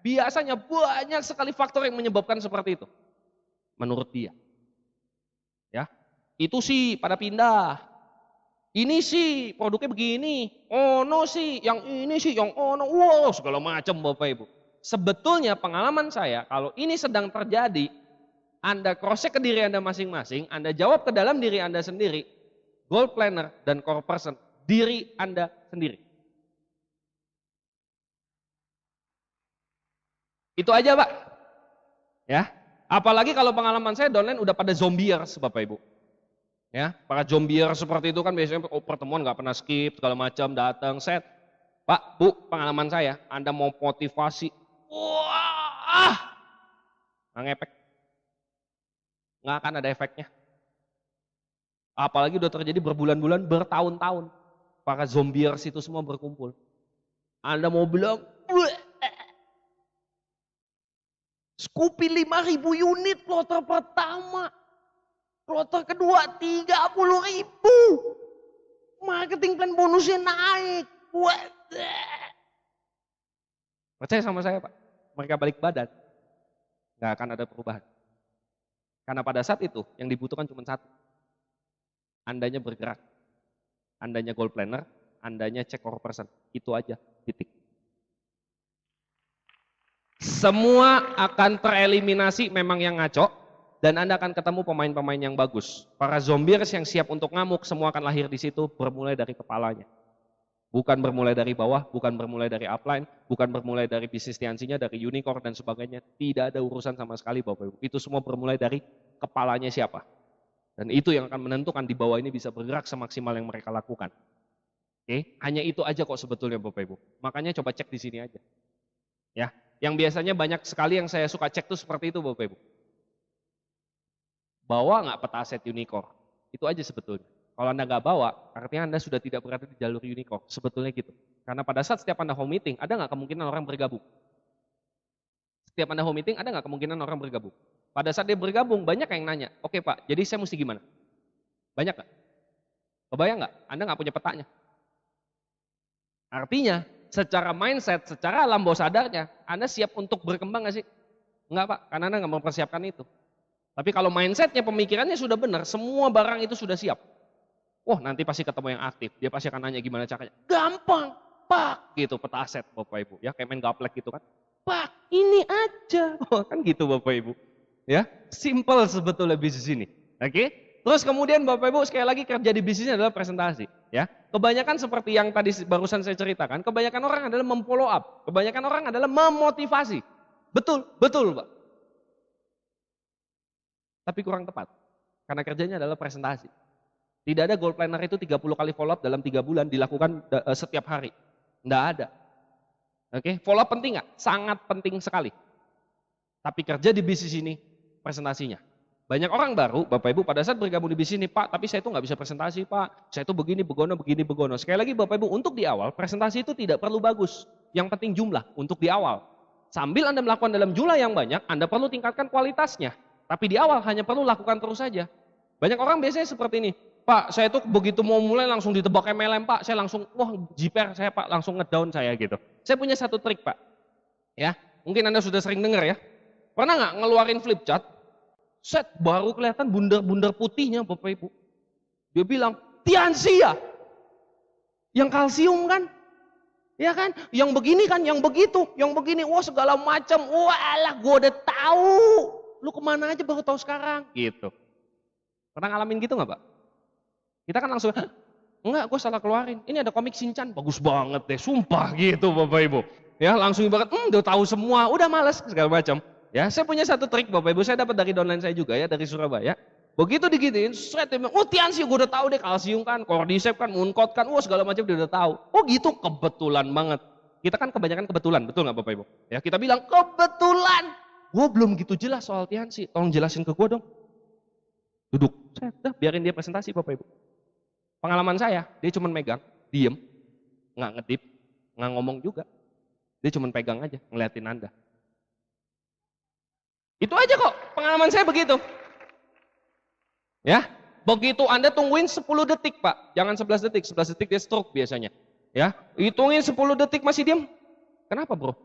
biasanya banyak sekali faktor yang menyebabkan seperti itu. Menurut dia. Ya, itu sih pada pindah. Ini sih produknya begini. Ono sih, yang ini sih, yang ono. Wow, segala macam Bapak Ibu. Sebetulnya pengalaman saya, kalau ini sedang terjadi, Anda cross-check ke diri Anda masing-masing, Anda jawab ke dalam diri Anda sendiri, goal planner dan core person, diri Anda sendiri. Itu aja Pak. Ya. Apalagi kalau pengalaman saya downline udah pada zombiers Bapak Ibu. Ya, para zombiers seperti itu kan biasanya pertemuan nggak pernah skip, segala macam datang set. Pak, Bu, pengalaman saya, Anda mau motivasi, wah, nggak ngefek, nggak akan ada efeknya. Apalagi udah terjadi berbulan-bulan, bertahun-tahun, para zombiers itu semua berkumpul. Anda mau bilang, Scoopy 5.000 unit kloter pertama. Kloter kedua 30.000. Marketing plan bonusnya naik. Percaya sama saya Pak. Mereka balik badan. Gak akan ada perubahan. Karena pada saat itu yang dibutuhkan cuma satu. Andanya bergerak. Andanya goal planner. Andanya cek core person. Itu aja. Titik. Semua akan tereliminasi memang yang ngaco, dan Anda akan ketemu pemain-pemain yang bagus. Para zombiers yang siap untuk ngamuk, semua akan lahir di situ, bermulai dari kepalanya. Bukan bermulai dari bawah, bukan bermulai dari upline, bukan bermulai dari bisnis tiansinya, dari unicorn dan sebagainya. Tidak ada urusan sama sekali Bapak Ibu. Itu semua bermulai dari kepalanya siapa. Dan itu yang akan menentukan di bawah ini bisa bergerak semaksimal yang mereka lakukan. Oke, hanya itu aja kok sebetulnya Bapak Ibu. Makanya coba cek di sini aja. Ya. Yang biasanya banyak sekali yang saya suka cek tuh seperti itu Bapak Ibu. Bawa nggak peta aset unicorn? Itu aja sebetulnya. Kalau Anda nggak bawa, artinya Anda sudah tidak berada di jalur unicorn. Sebetulnya gitu. Karena pada saat setiap Anda home meeting, ada nggak kemungkinan orang bergabung? Setiap Anda home meeting, ada nggak kemungkinan orang bergabung? Pada saat dia bergabung, banyak yang nanya, oke Pak, jadi saya mesti gimana? Banyak nggak? Kebayang nggak? Anda nggak punya petanya. Artinya, secara mindset, secara alam bawah sadarnya, Anda siap untuk berkembang nggak sih? Enggak Pak, karena Anda nggak mempersiapkan itu. Tapi kalau mindsetnya, pemikirannya sudah benar, semua barang itu sudah siap. Wah nanti pasti ketemu yang aktif, dia pasti akan nanya gimana caranya. Gampang, Pak, gitu peta aset Bapak Ibu. Ya kayak main gaplek gitu kan. Pak, ini aja. Oh, kan gitu Bapak Ibu. Ya, simple sebetulnya bisnis ini. Oke? Terus kemudian Bapak Ibu sekali lagi kerja di bisnisnya adalah presentasi. Ya, kebanyakan seperti yang tadi barusan saya ceritakan, kebanyakan orang adalah memfollow up, kebanyakan orang adalah memotivasi. Betul, betul Pak. Tapi kurang tepat, karena kerjanya adalah presentasi. Tidak ada goal planner itu 30 kali follow up dalam 3 bulan dilakukan setiap hari. Tidak ada. Oke, follow up penting nggak? Sangat penting sekali. Tapi kerja di bisnis ini presentasinya. Banyak orang baru, Bapak Ibu, pada saat bergabung di bisnis ini, Pak, tapi saya itu nggak bisa presentasi, Pak. Saya itu begini, begono. Sekali lagi, Bapak Ibu, untuk di awal, presentasi itu tidak perlu bagus. Yang penting jumlah untuk di awal. Sambil Anda melakukan dalam jumlah yang banyak, Anda perlu tingkatkan kualitasnya. Tapi di awal hanya perlu lakukan terus saja. Banyak orang biasanya seperti ini, Pak, saya itu begitu mau mulai langsung ditebak MLM, Pak. Saya langsung, wah, jiper saya, Pak, langsung ngedown saya gitu. Saya punya satu trik, Pak. Ya, mungkin Anda sudah sering dengar ya. Pernah nggak ngeluarin flip chart? Set, baru kelihatan bundar-bundar putihnya Bapak Ibu. Dia bilang, Tianxi ya? Yang kalsium kan? Ya kan? Yang begini kan, yang begitu, yang begini. Wah segala macam. Wah alah, gue udah tahu. Lu kemana aja baru tahu sekarang? Gitu. Pernah ngalamin gitu nggak Pak? Kita kan langsung, enggak gue salah keluarin. Ini ada komik Shinchan, bagus banget deh. Sumpah gitu Bapak Ibu. Ya langsung ibarat, udah tahu semua, udah males segala macam. Ya, saya punya satu trik Bapak Ibu, saya dapat dari downline saya juga ya, dari Surabaya. Begitu digituin, saya bilang, oh Tianxi gue udah tahu deh, kalsium kan, cordyceps kan, mooncott kan, wah segala macam dia udah tahu. Oh gitu, kebetulan banget. Kita kan kebanyakan kebetulan, betul nggak Bapak Ibu? Ya kita bilang kebetulan, gue belum gitu jelas soal Tianxi, tolong jelasin ke gue dong. Duduk, saya udah biarin dia presentasi Bapak Ibu. Pengalaman saya, dia cuma megang, diem, nggak ngedip, nggak ngomong juga. Dia cuma pegang aja, ngeliatin Anda. Itu aja kok, pengalaman saya begitu. Ya, begitu Anda tungguin 10 detik Pak, jangan 11 detik, 11 detik dia stroke biasanya. Ya, hitungin 10 detik masih diam. Kenapa bro?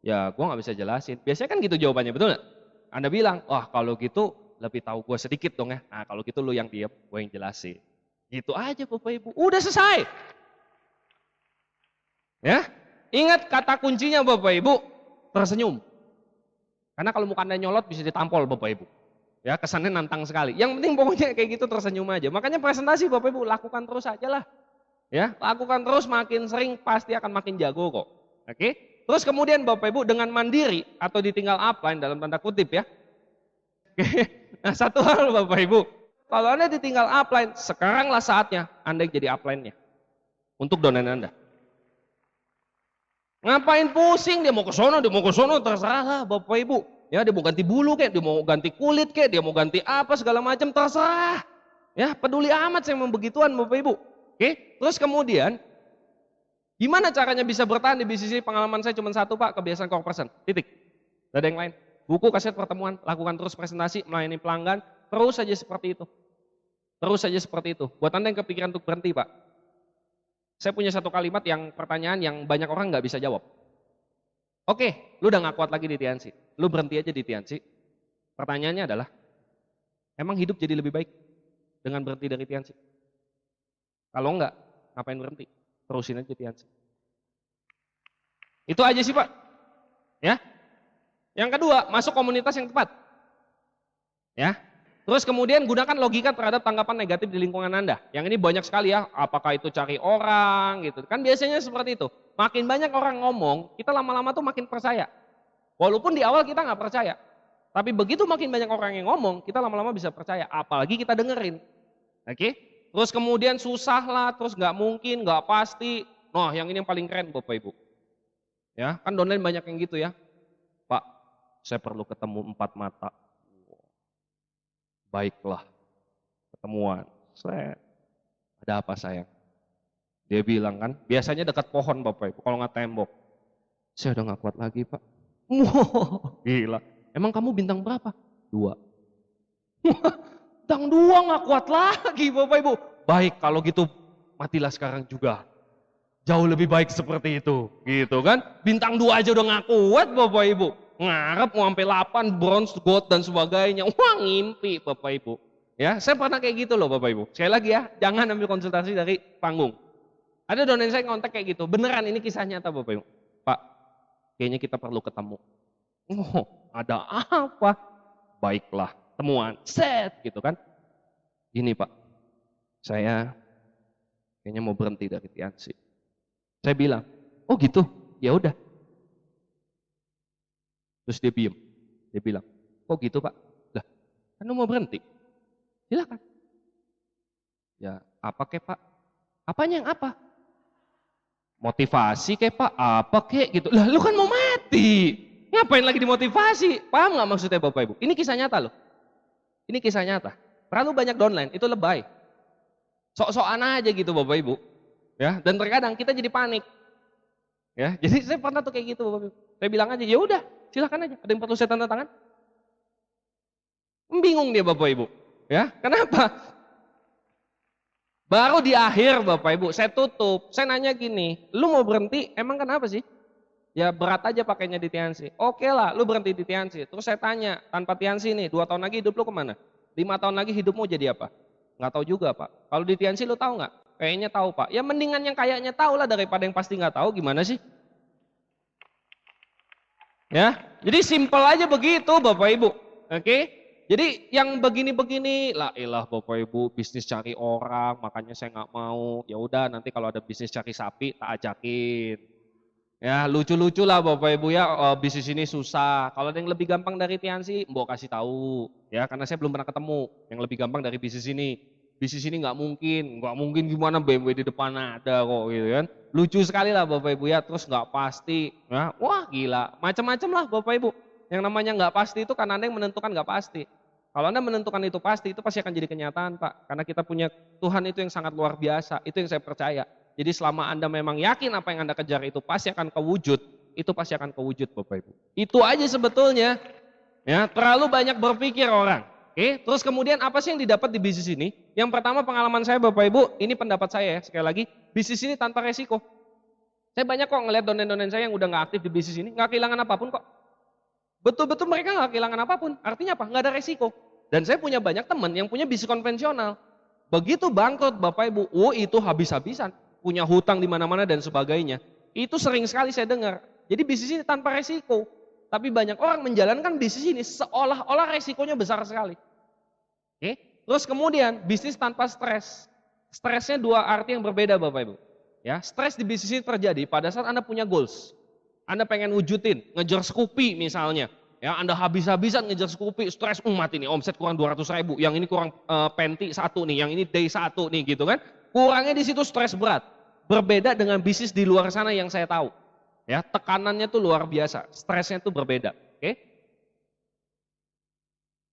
Ya gua nggak bisa jelasin, biasanya kan gitu jawabannya, betul nggak? Anda bilang, wah kalau gitu lebih tahu gua sedikit dong ya. Nah kalau gitu lu yang diam, gua yang jelasin. Gitu aja Bapak Ibu, udah selesai. Ya, ingat kata kuncinya Bapak Ibu, tersenyum. Karena kalau muka Anda nyolot bisa ditampol Bapak Ibu. Ya, kesannya nantang sekali. Yang penting pokoknya kayak gitu tersenyum aja. Makanya presentasi Bapak Ibu lakukan terus aja lah. Ya, lakukan terus, makin sering pasti akan makin jago kok. Oke? Terus kemudian Bapak Ibu dengan mandiri atau ditinggal upline dalam tanda kutip ya. Oke. Nah, satu hal Bapak Ibu, kalau Anda ditinggal upline, sekaranglah saatnya Anda jadi upline-nya untuk downline Anda. Ngapain pusing, dia mau ke sono, terserah lah Bapak Ibu. Ya, dia mau ganti bulu kek, dia mau ganti kulit kek, dia mau ganti apa segala macam terserah. Ya, peduli amat saya mau begituan Bapak Ibu. Oke, terus kemudian gimana caranya bisa bertahan di bisnis ini? Pengalaman saya cuma satu Pak, kebiasaan core person. Titik. Tidak ada yang lain. Buku, kaset, pertemuan, lakukan terus presentasi, melayani pelanggan, terus saja seperti itu. Terus saja seperti itu. Buat Anda yang kepikiran untuk berhenti Pak, saya punya satu kalimat yang pertanyaan yang banyak orang nggak bisa jawab. Oke, lu udah nggak kuat lagi di Tianxi, lu berhenti aja di Tianxi. Pertanyaannya adalah, emang hidup jadi lebih baik dengan berhenti dari Tianxi? Kalau enggak, ngapain berhenti? Terusin aja Tianxi. Itu aja sih Pak. Ya. Yang kedua, masuk komunitas yang tepat. Ya. Terus kemudian gunakan logika terhadap tanggapan negatif di lingkungan Anda. Yang ini banyak sekali ya, apakah itu cari orang gitu. Kan biasanya seperti itu. Makin banyak orang ngomong, kita lama-lama tuh makin percaya. Walaupun di awal kita nggak percaya. Tapi begitu makin banyak orang yang ngomong, kita lama-lama bisa percaya. Apalagi kita dengerin. Oke? Terus kemudian susah lah, terus nggak mungkin, nggak pasti. Nah yang ini yang paling keren Bapak Ibu. Ya, kan downline banyak yang gitu ya. Pak, saya perlu ketemu 4 mata. Baiklah, ketemuan. Saya, ada apa sayang? Dia bilang kan, biasanya dekat pohon Bapak Ibu, kalau nggak tembok. Saya udah nggak kuat lagi Pak. Wah, gila. Emang kamu bintang berapa? 2. Bintang 2 nggak kuat lagi Bapak Ibu. Baik, kalau gitu matilah sekarang juga. Jauh lebih baik seperti itu, gitu kan? Bintang 2 aja udah nggak kuat Bapak Ibu. Ngarep mau sampai 8, bronze, gold dan sebagainya. Wah ngimpi Bapak Ibu. Ya, saya pernah kayak gitu loh Bapak Ibu. Sekali lagi ya, jangan ambil konsultasi dari panggung. Ada downline saya ngontak kayak gitu. Beneran ini kisah nyata Bapak Ibu. Pak, kayaknya kita perlu ketemu. Oh, ada apa? Baiklah, temuan. Set gitu kan. Gini Pak, saya kayaknya mau berhenti dari Tianxi. Saya bilang, oh gitu, ya udah. Terus dia diem, dia bilang, kok gitu Pak? Lah, kan lu mau berhenti? Silakan. Ya, apa kek Pak? Apanya yang apa? Motivasi kek Pak, apa kek gitu. Lah, lu kan mau mati. Ngapain lagi dimotivasi? Paham nggak maksudnya Bapak Ibu? Ini kisah nyata loh. Ini kisah nyata. Terlalu banyak downline, itu lebay. Sok-sokan aja gitu Bapak Ibu. Ya, dan terkadang kita jadi panik. Ya, jadi saya pernah tuh kayak gitu Bapak Ibu. Saya bilang aja, ya udah, silakan aja. Ada yang perlu saya tanda tangan? Bingung dia Bapak Ibu. Ya, kenapa? Baru di akhir Bapak Ibu, saya tutup. Saya nanya gini, lu mau berhenti? Emang kenapa sih? Ya berat aja pakainya di Tiansi. Oke lah, lu berhenti di Tiansi. Terus saya tanya, tanpa Tiansi nih, 2 tahun lagi hidup lu kemana? 5 tahun lagi hidupmu jadi apa? Nggak tahu juga Pak. Kalau di Tiansi lu tahu nggak? Kayaknya tahu Pak. Ya mendingan yang kayaknya tahu lah daripada yang pasti nggak tahu. Gimana sih? Ya, jadi simpel aja begitu Bapak Ibu. Oke? Jadi yang begini-begini, lah ilah Bapak Ibu, bisnis cari orang, makanya saya nggak mau. Ya udah nanti kalau ada bisnis cari sapi tak ajakin. Ya lucu-lucu lah Bapak Ibu ya, bisnis ini susah. Kalau ada yang lebih gampang dari Tiansi, Mbok kasih tahu. Ya karena saya belum pernah ketemu yang lebih gampang dari bisnis ini. Bisnis ini nggak mungkin gimana BMW di depan ada kok gitu kan. Lucu sekali lah Bapak Ibu ya, terus nggak pasti. Ya, wah gila, macam-macam lah Bapak Ibu. Yang namanya nggak pasti itu karena Anda yang menentukan nggak pasti. Kalau Anda menentukan itu pasti akan jadi kenyataan Pak. Karena kita punya Tuhan itu yang sangat luar biasa, itu yang saya percaya. Jadi selama Anda memang yakin apa yang Anda kejar itu pasti akan kewujud, itu pasti akan kewujud Bapak Ibu. Itu aja sebetulnya. Ya, terlalu banyak berpikir orang. Oke, terus kemudian apa sih yang didapat di bisnis ini? Yang pertama pengalaman saya Bapak Ibu, ini pendapat saya ya, sekali lagi, bisnis ini tanpa resiko. Saya banyak kok ngeliat donen-donen saya yang udah nggak aktif di bisnis ini, nggak kehilangan apapun kok. Betul-betul mereka nggak kehilangan apapun, artinya apa? Nggak ada resiko. Dan saya punya banyak teman yang punya bisnis konvensional. Begitu bangkrut Bapak Ibu, itu habis-habisan. Punya hutang di mana-mana dan sebagainya. Itu sering sekali saya dengar. Jadi bisnis ini tanpa resiko. Tapi banyak orang menjalankan bisnis ini seolah-olah resikonya besar sekali. Oke? Terus kemudian bisnis tanpa stres. Stresnya dua arti yang berbeda Bapak Ibu. Ya, stres di bisnis ini terjadi pada saat Anda punya goals. Anda pengen wujudin, ngejar Scoopy misalnya. Ya, Anda habis-habisan ngejar Scoopy, stres, mati nih, omset kurang 200.000, yang ini kurang penti 1 nih, yang ini day 1 nih gitu kan. Kurangnya di situ stres berat. Berbeda dengan bisnis di luar sana yang saya tahu. Ya, tekanannya tuh luar biasa, stresnya tuh berbeda. Oke?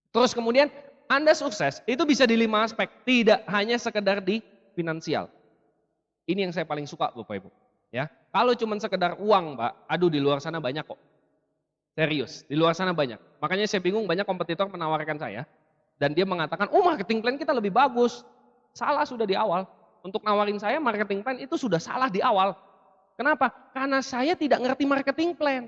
Terus kemudian Anda sukses itu bisa di 5 aspek, tidak hanya sekedar di finansial. Ini yang saya paling suka Bapak Ibu. Ya, kalau cuma sekedar uang, Pak, aduh di luar sana banyak kok. Serius, di luar sana banyak. Makanya saya bingung banyak kompetitor menawarkan saya dan dia mengatakan, "Oh, marketing plan kita lebih bagus." Salah sudah di awal. Untuk nawarin saya marketing plan itu sudah salah di awal. Kenapa? Karena saya tidak ngerti marketing plan.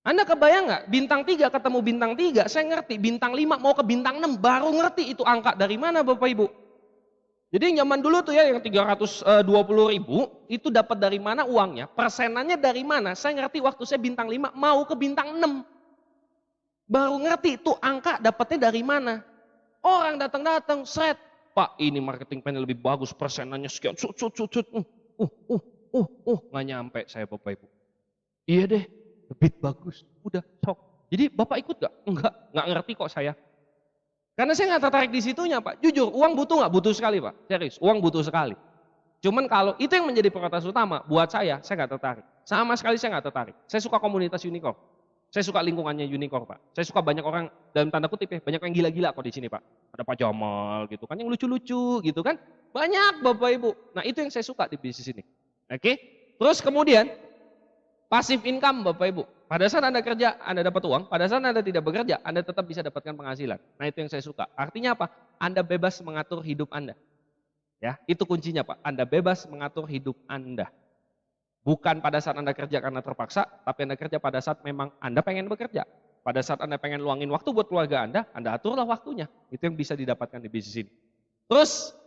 Anda kebayang nggak? Bintang 3 ketemu bintang 3, saya ngerti. Bintang 5 mau ke bintang 6, baru ngerti itu angka dari mana Bapak Ibu. Jadi zaman dulu tuh ya yang 320.000 itu dapat dari mana uangnya, persenannya dari mana. Saya ngerti waktu saya bintang 5 mau ke bintang 6. Baru ngerti itu angka dapatnya dari mana. Orang datang-datang, set. Pak ini marketing plan lebih bagus, persenannya sekian, nggak nyampe saya Bapak Ibu. Iya deh, lebih bagus, udah sok. Jadi Bapak ikut gak? Nggak ngerti kok saya. Karena saya nggak tertarik di situnya Pak. Jujur, uang butuh nggak? Butuh sekali Pak. Serius, uang butuh sekali. Cuman kalau itu yang menjadi prioritas utama buat saya nggak tertarik. Sama sekali saya nggak tertarik. Saya suka komunitas unicorn. Saya suka lingkungannya unicorn Pak. Saya suka banyak orang dalam tanda kutip ya, banyak yang gila-gila kok di sini Pak. Ada Pak Jamal gitu kan, yang lucu-lucu gitu kan. Banyak Bapak Ibu. Nah itu yang saya suka di bisnis ini. Oke. Terus kemudian passive income Bapak Ibu. Pada saat Anda kerja, Anda dapat uang. Pada saat Anda tidak bekerja, Anda tetap bisa dapatkan penghasilan. Nah itu yang saya suka. Artinya apa? Anda bebas mengatur hidup Anda. Ya, itu kuncinya Pak. Anda bebas mengatur hidup Anda. Bukan pada saat Anda kerja karena terpaksa, tapi Anda kerja pada saat memang Anda pengen bekerja. Pada saat Anda pengen luangin waktu buat keluarga Anda aturlah waktunya. Itu yang bisa didapatkan di bisnis ini. Terus,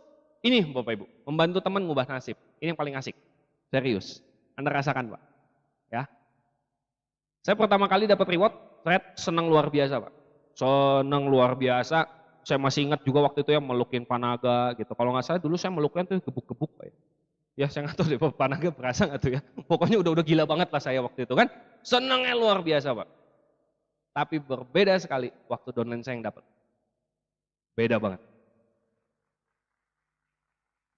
ini Bapak Ibu, membantu teman ngubah nasib. Ini yang paling asik. Serius. Anda rasakan Pak. Ya. Saya pertama kali dapat reward, saya senang luar biasa Pak. Senang luar biasa. Saya masih ingat juga waktu itu ya melukin Panaga gitu. Kalau nggak salah dulu saya meluknya tuh gebuk-gebuk Pak ya. Ya saya nggak tahu deh Pak Panaga berasa nggak tuh ya. Pokoknya udah gila banget lah saya waktu itu kan. Senangnya luar biasa Pak. Tapi berbeda sekali waktu downline saya yang dapat. Beda banget.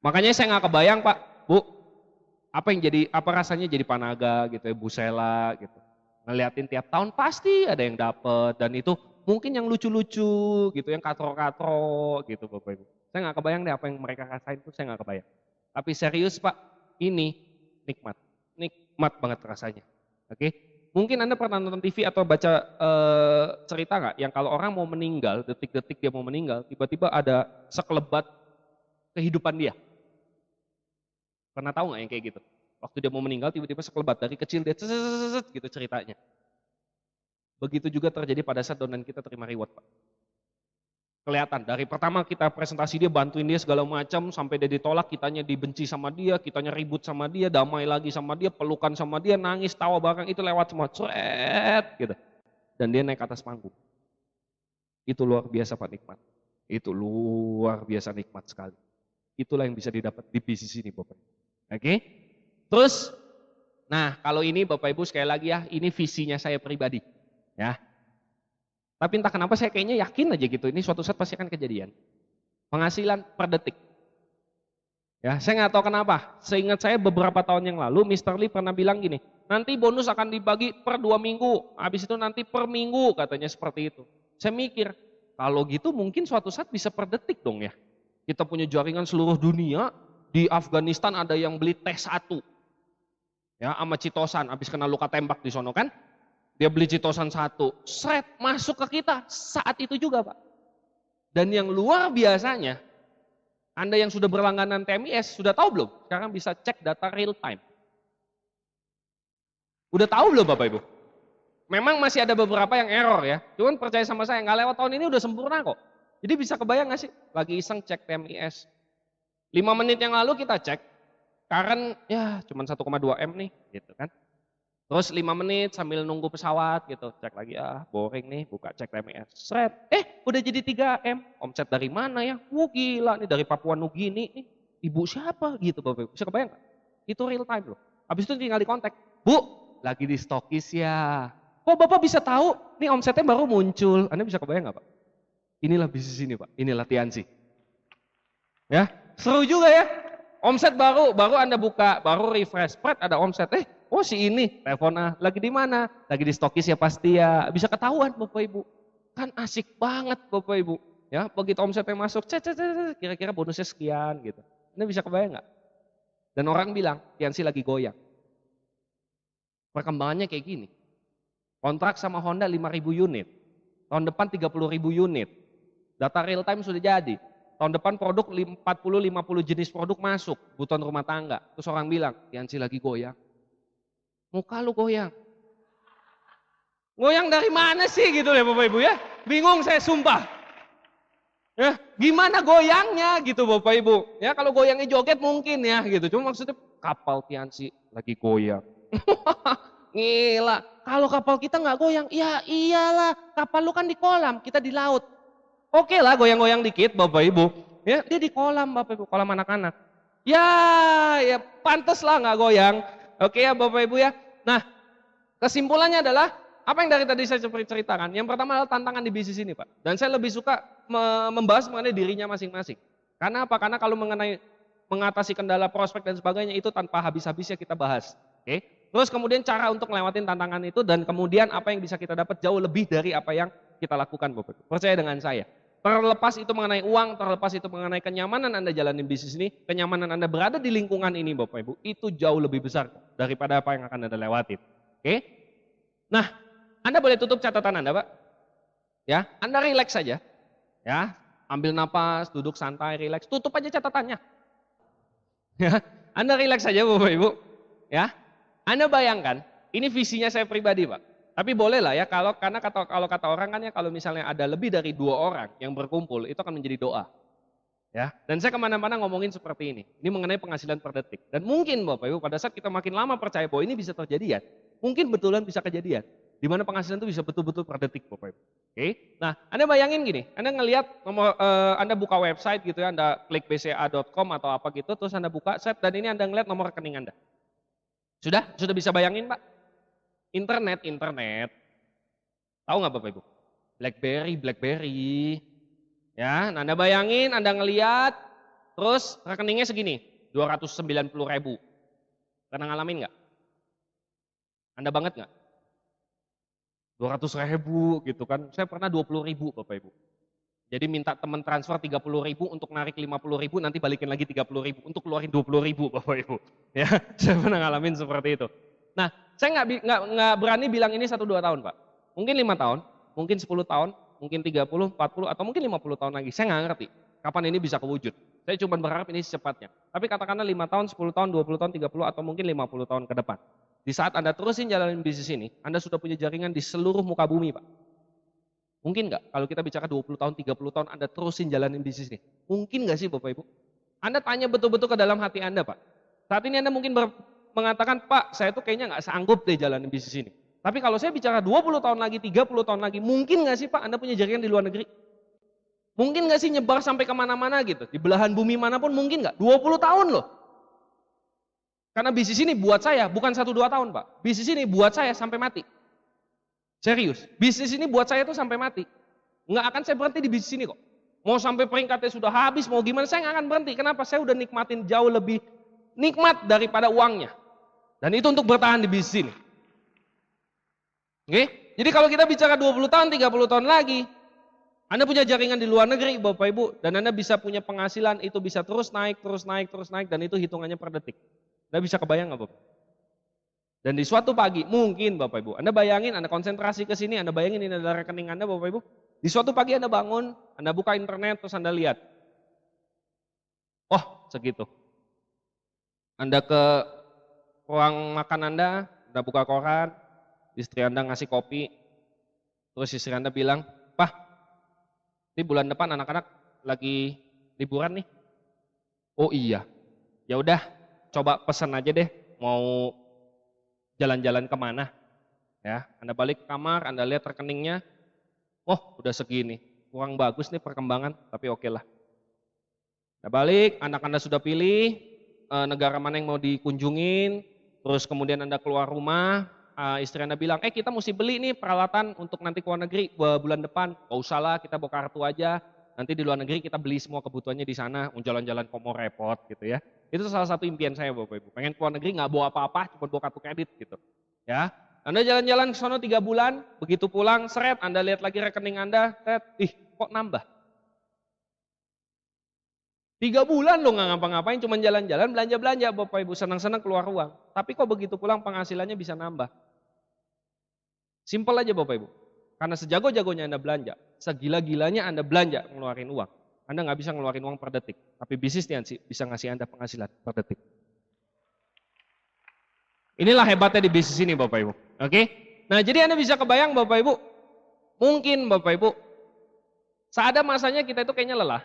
Makanya saya nggak kebayang Pak, Bu, apa rasanya jadi Panaga gitu ya, Bu Sela gitu. Ngeliatin tiap tahun pasti ada yang dapat dan itu Mungkin yang lucu-lucu gitu, yang katro-katro gitu Bapak Ibu. Saya nggak kebayang deh apa yang mereka rasain itu, saya nggak kebayang. Tapi serius Pak, ini nikmat. Nikmat banget rasanya. Oke? Mungkin Anda pernah nonton TV atau baca cerita nggak yang kalau orang mau meninggal, detik-detik dia mau meninggal, tiba-tiba ada sekelebat kehidupan dia. Pernah tahu nggak yang kayak gitu? Waktu dia mau meninggal tiba-tiba sekelebat dari kecil dia gitu ceritanya. Begitu juga terjadi pada saat donan kita terima reward Pak. Kelihatan dari pertama kita presentasi dia bantuin dia segala macam sampai dia ditolak, kitanya dibenci sama dia, kitanya ribut sama dia, damai lagi sama dia, pelukan sama dia, nangis, tawa bareng itu lewat semua, cret gitu. Dan dia naik ke atas panggung. Itu luar biasa Pak nikmat. Itu luar biasa nikmat sekali. Itulah yang bisa didapat di bisnis ini Bapak. Oke? Terus, nah kalau ini Bapak Ibu sekali lagi ya, ini visinya saya pribadi. Ya. Tapi entah kenapa saya kayaknya yakin aja gitu, ini suatu saat pasti akan kejadian. Penghasilan per detik. Ya, saya nggak tahu kenapa. Seingat saya beberapa tahun yang lalu, Mr. Lee pernah bilang gini, nanti bonus akan dibagi per 2 minggu, habis itu nanti per minggu, katanya seperti itu. Saya mikir, kalau gitu mungkin suatu saat bisa per detik dong ya. Kita punya jaringan seluruh dunia, di Afghanistan ada yang beli T1. Ya, sama Citosan, habis kena luka tembak di sono kan. Dia beli Citosan 1, seret masuk ke kita saat itu juga Pak. Dan yang luar biasanya, Anda yang sudah berlangganan TMIS, sudah tahu belum? Sekarang bisa cek data real time. Udah tahu belum Bapak Ibu? Memang masih ada beberapa yang error ya, cuman percaya sama saya, nggak lewat tahun ini udah sempurna kok. Jadi bisa kebayang nggak sih? Lagi iseng cek TMIS. 5 menit yang lalu kita cek, current ya cuma 1,2 M nih, gitu kan. Terus 5 menit sambil nunggu pesawat gitu, cek lagi boring nih, buka cek TMS. Seret, udah jadi 3M. Omset dari mana ya? Gila nih dari Papua Nugini nih. Ibu siapa gitu Bapak. Bisa kebayang gak? Itu real time loh. Habis itu tinggal di kontak. Bu, lagi di stokis ya. Kok Bapak bisa tahu? Nih omsetnya baru muncul. Anda bisa kebayang gak Pak? Inilah bisnis ini Pak, inilah Tiansi. Ya, seru juga ya. Omset baru Anda buka, baru refresh, ada omset. Oh si ini, telepon lagi di mana? Lagi di stokis ya pasti ya. Bisa ketahuan Bapak Ibu. Kan asik banget Bapak Ibu. Ya, begitu omsetnya masuk, kira-kira bonusnya sekian gitu. Ini bisa kebayang nggak? Dan orang bilang, Tiansi lagi goyang. Perkembangannya kayak gini. Kontrak sama Honda 5.000 unit. Tahun depan 30.000 unit. Data real time sudah jadi. Tahun depan produk 40-50 jenis produk masuk, kebutuhan rumah tangga. Terus orang bilang, Tiansi lagi goyang. Muka lu goyang. Goyang dari mana sih gitu ya Bapak Ibu ya? Bingung saya sumpah. Ya, gimana goyangnya gitu Bapak Ibu? Ya kalau goyangnya joget mungkin ya gitu. Cuma maksudnya kapal Tiansi lagi goyang. Gila. Kalau kapal kita nggak goyang, ya iyalah. Kapal lu kan di kolam, kita di laut. Oke lah goyang-goyang dikit Bapak Ibu. Ya dia di kolam Bapak Ibu, kolam anak-anak. Ya pantes lah nggak goyang. Oke ya Bapak Ibu ya. Nah, kesimpulannya adalah apa yang dari tadi saya ceritakan. Yang pertama adalah tantangan di bisnis ini, Pak. Dan saya lebih suka membahas mengenai dirinya masing-masing. Karena apa? Karena kalau mengenai mengatasi kendala prospek dan sebagainya itu tanpa habis-habisnya kita bahas. Oke. Terus kemudian cara untuk melewatin tantangan itu dan kemudian apa yang bisa kita dapat jauh lebih dari apa yang kita lakukan, Bapak Ibu. Percaya dengan saya. Terlepas itu mengenai uang, terlepas itu mengenai kenyamanan Anda jalani bisnis ini, kenyamanan Anda berada di lingkungan ini Bapak Ibu, itu jauh lebih besar daripada apa yang akan Anda lewatin. Oke? Nah, Anda boleh tutup catatan Anda, Pak. Ya, Anda rileks saja. Ya, ambil napas, duduk santai, rileks, tutup aja catatannya. Ya, Anda rileks saja Bapak Ibu. Ya. Anda bayangkan, ini visinya saya pribadi, Pak. Tapi boleh lah ya, kalau kata orang kan ya kalau misalnya ada lebih dari 2 orang yang berkumpul, itu akan menjadi doa. Ya, dan saya kemana-mana ngomongin seperti ini. Ini mengenai penghasilan per detik. Dan mungkin Bapak Ibu pada saat kita makin lama percaya bahwa ini bisa terjadi ya, mungkin betulan bisa kejadian. Di mana penghasilan itu bisa betul-betul per detik Bapak Ibu. Oke, nah Anda bayangin gini, Anda ngelihat nomor, Anda buka website gitu ya, Anda klik bca.com atau apa gitu, terus Anda buka set dan ini Anda ngelihat nomor rekening Anda. Sudah bisa bayangin Pak? Internet. Tahu nggak Bapak Ibu? BlackBerry. Ya, nah Anda bayangin, Anda ngeliat, terus rekeningnya segini, 290.000. Pernah ngalamin nggak? Anda banget nggak? 200.000 gitu kan. Saya pernah 20.000 Bapak Ibu. Jadi minta teman transfer 30.000 untuk narik 50.000, nanti balikin lagi 30.000 untuk keluarin 20.000 Bapak Ibu. Ya, saya pernah ngalamin seperti itu. Nah, saya nggak berani bilang ini 1-2 tahun Pak. Mungkin 5 tahun, mungkin 10 tahun, mungkin 30, 40, atau mungkin 50 tahun lagi. Saya nggak ngerti kapan ini bisa kewujud. Saya cuma berharap ini secepatnya. Tapi katakanlah 5 tahun, 10 tahun, 20 tahun, 30, atau mungkin 50 tahun ke depan. Di saat Anda terusin jalanin bisnis ini, Anda sudah punya jaringan di seluruh muka bumi Pak. Mungkin nggak kalau kita bicara 20 tahun, 30 tahun Anda terusin jalanin bisnis ini? Mungkin nggak sih Bapak Ibu? Anda tanya betul-betul ke dalam hati Anda Pak. Saat ini Anda mungkin mengatakan, Pak saya tuh kayaknya nggak sanggup deh jalanin bisnis ini. Tapi kalau saya bicara 20 tahun lagi, 30 tahun lagi, mungkin nggak sih Pak Anda punya jaringan di luar negeri? Mungkin nggak sih nyebar sampai kemana-mana gitu? Di belahan bumi manapun mungkin nggak? 20 tahun loh. Karena bisnis ini buat saya bukan 1-2 tahun Pak. Bisnis ini buat saya sampai mati. Serius, bisnis ini buat saya tuh sampai mati. Nggak akan saya berhenti di bisnis ini kok. Mau sampai peringkatnya sudah habis, mau gimana, saya nggak akan berhenti. Kenapa? Saya udah nikmatin jauh lebih nikmat daripada uangnya. Dan itu untuk bertahan di bisnis ini. Oke? Jadi kalau kita bicara 20 tahun, 30 tahun lagi, Anda punya jaringan di luar negeri Bapak Ibu, dan Anda bisa punya penghasilan, itu bisa terus naik, terus naik, terus naik, dan itu hitungannya per detik. Anda bisa kebayang nggak Bapak? Dan di suatu pagi, mungkin Bapak Ibu, Anda bayangin, Anda konsentrasi ke sini, Anda bayangin ini adalah rekening Anda Bapak Ibu. Di suatu pagi Anda bangun, Anda buka internet, terus Anda lihat. Oh, segitu. Anda ke ruang makan Anda buka koran, istri Anda ngasih kopi, terus istri Anda bilang, Pak, ini bulan depan anak-anak lagi liburan nih. Oh iya, ya udah, coba pesan aja deh, mau jalan-jalan kemana. Ya, Anda balik ke kamar, Anda lihat rekeningnya, oh udah segini, kurang bagus nih perkembangan, tapi oke lah. Anda balik, anak Anda sudah pilih negara mana yang mau dikunjungin, terus kemudian Anda keluar rumah, istri Anda bilang, kita mesti beli nih peralatan untuk nanti ke luar negeri bulan depan. Gak usah lah, kita bawa kartu aja, nanti di luar negeri kita beli semua kebutuhannya di sana, jalan-jalan kok mau repot gitu ya. Itu salah satu impian saya Bapak Ibu, pengen ke luar negeri nggak bawa apa-apa, cuma bawa kartu kredit gitu. Ya, Anda jalan-jalan ke sono 3 bulan, begitu pulang, seret, Anda lihat lagi rekening Anda, kok nambah. 3 bulan loh nggak ngapa-ngapain, cuma jalan-jalan, belanja-belanja, Bapak Ibu senang-senang keluar uang. Tapi kok begitu pulang penghasilannya bisa nambah. Simpel aja Bapak Ibu, karena sejago-jagonya Anda belanja, segila-gilanya Anda belanja ngeluarin uang, Anda nggak bisa ngeluarin uang per detik, tapi bisnis nanti bisa ngasih Anda penghasilan per detik. Inilah hebatnya di bisnis ini Bapak Ibu. Oke? Nah jadi Anda bisa kebayang Bapak Ibu, mungkin Bapak Ibu, saat ada masanya kita itu kayaknya lelah.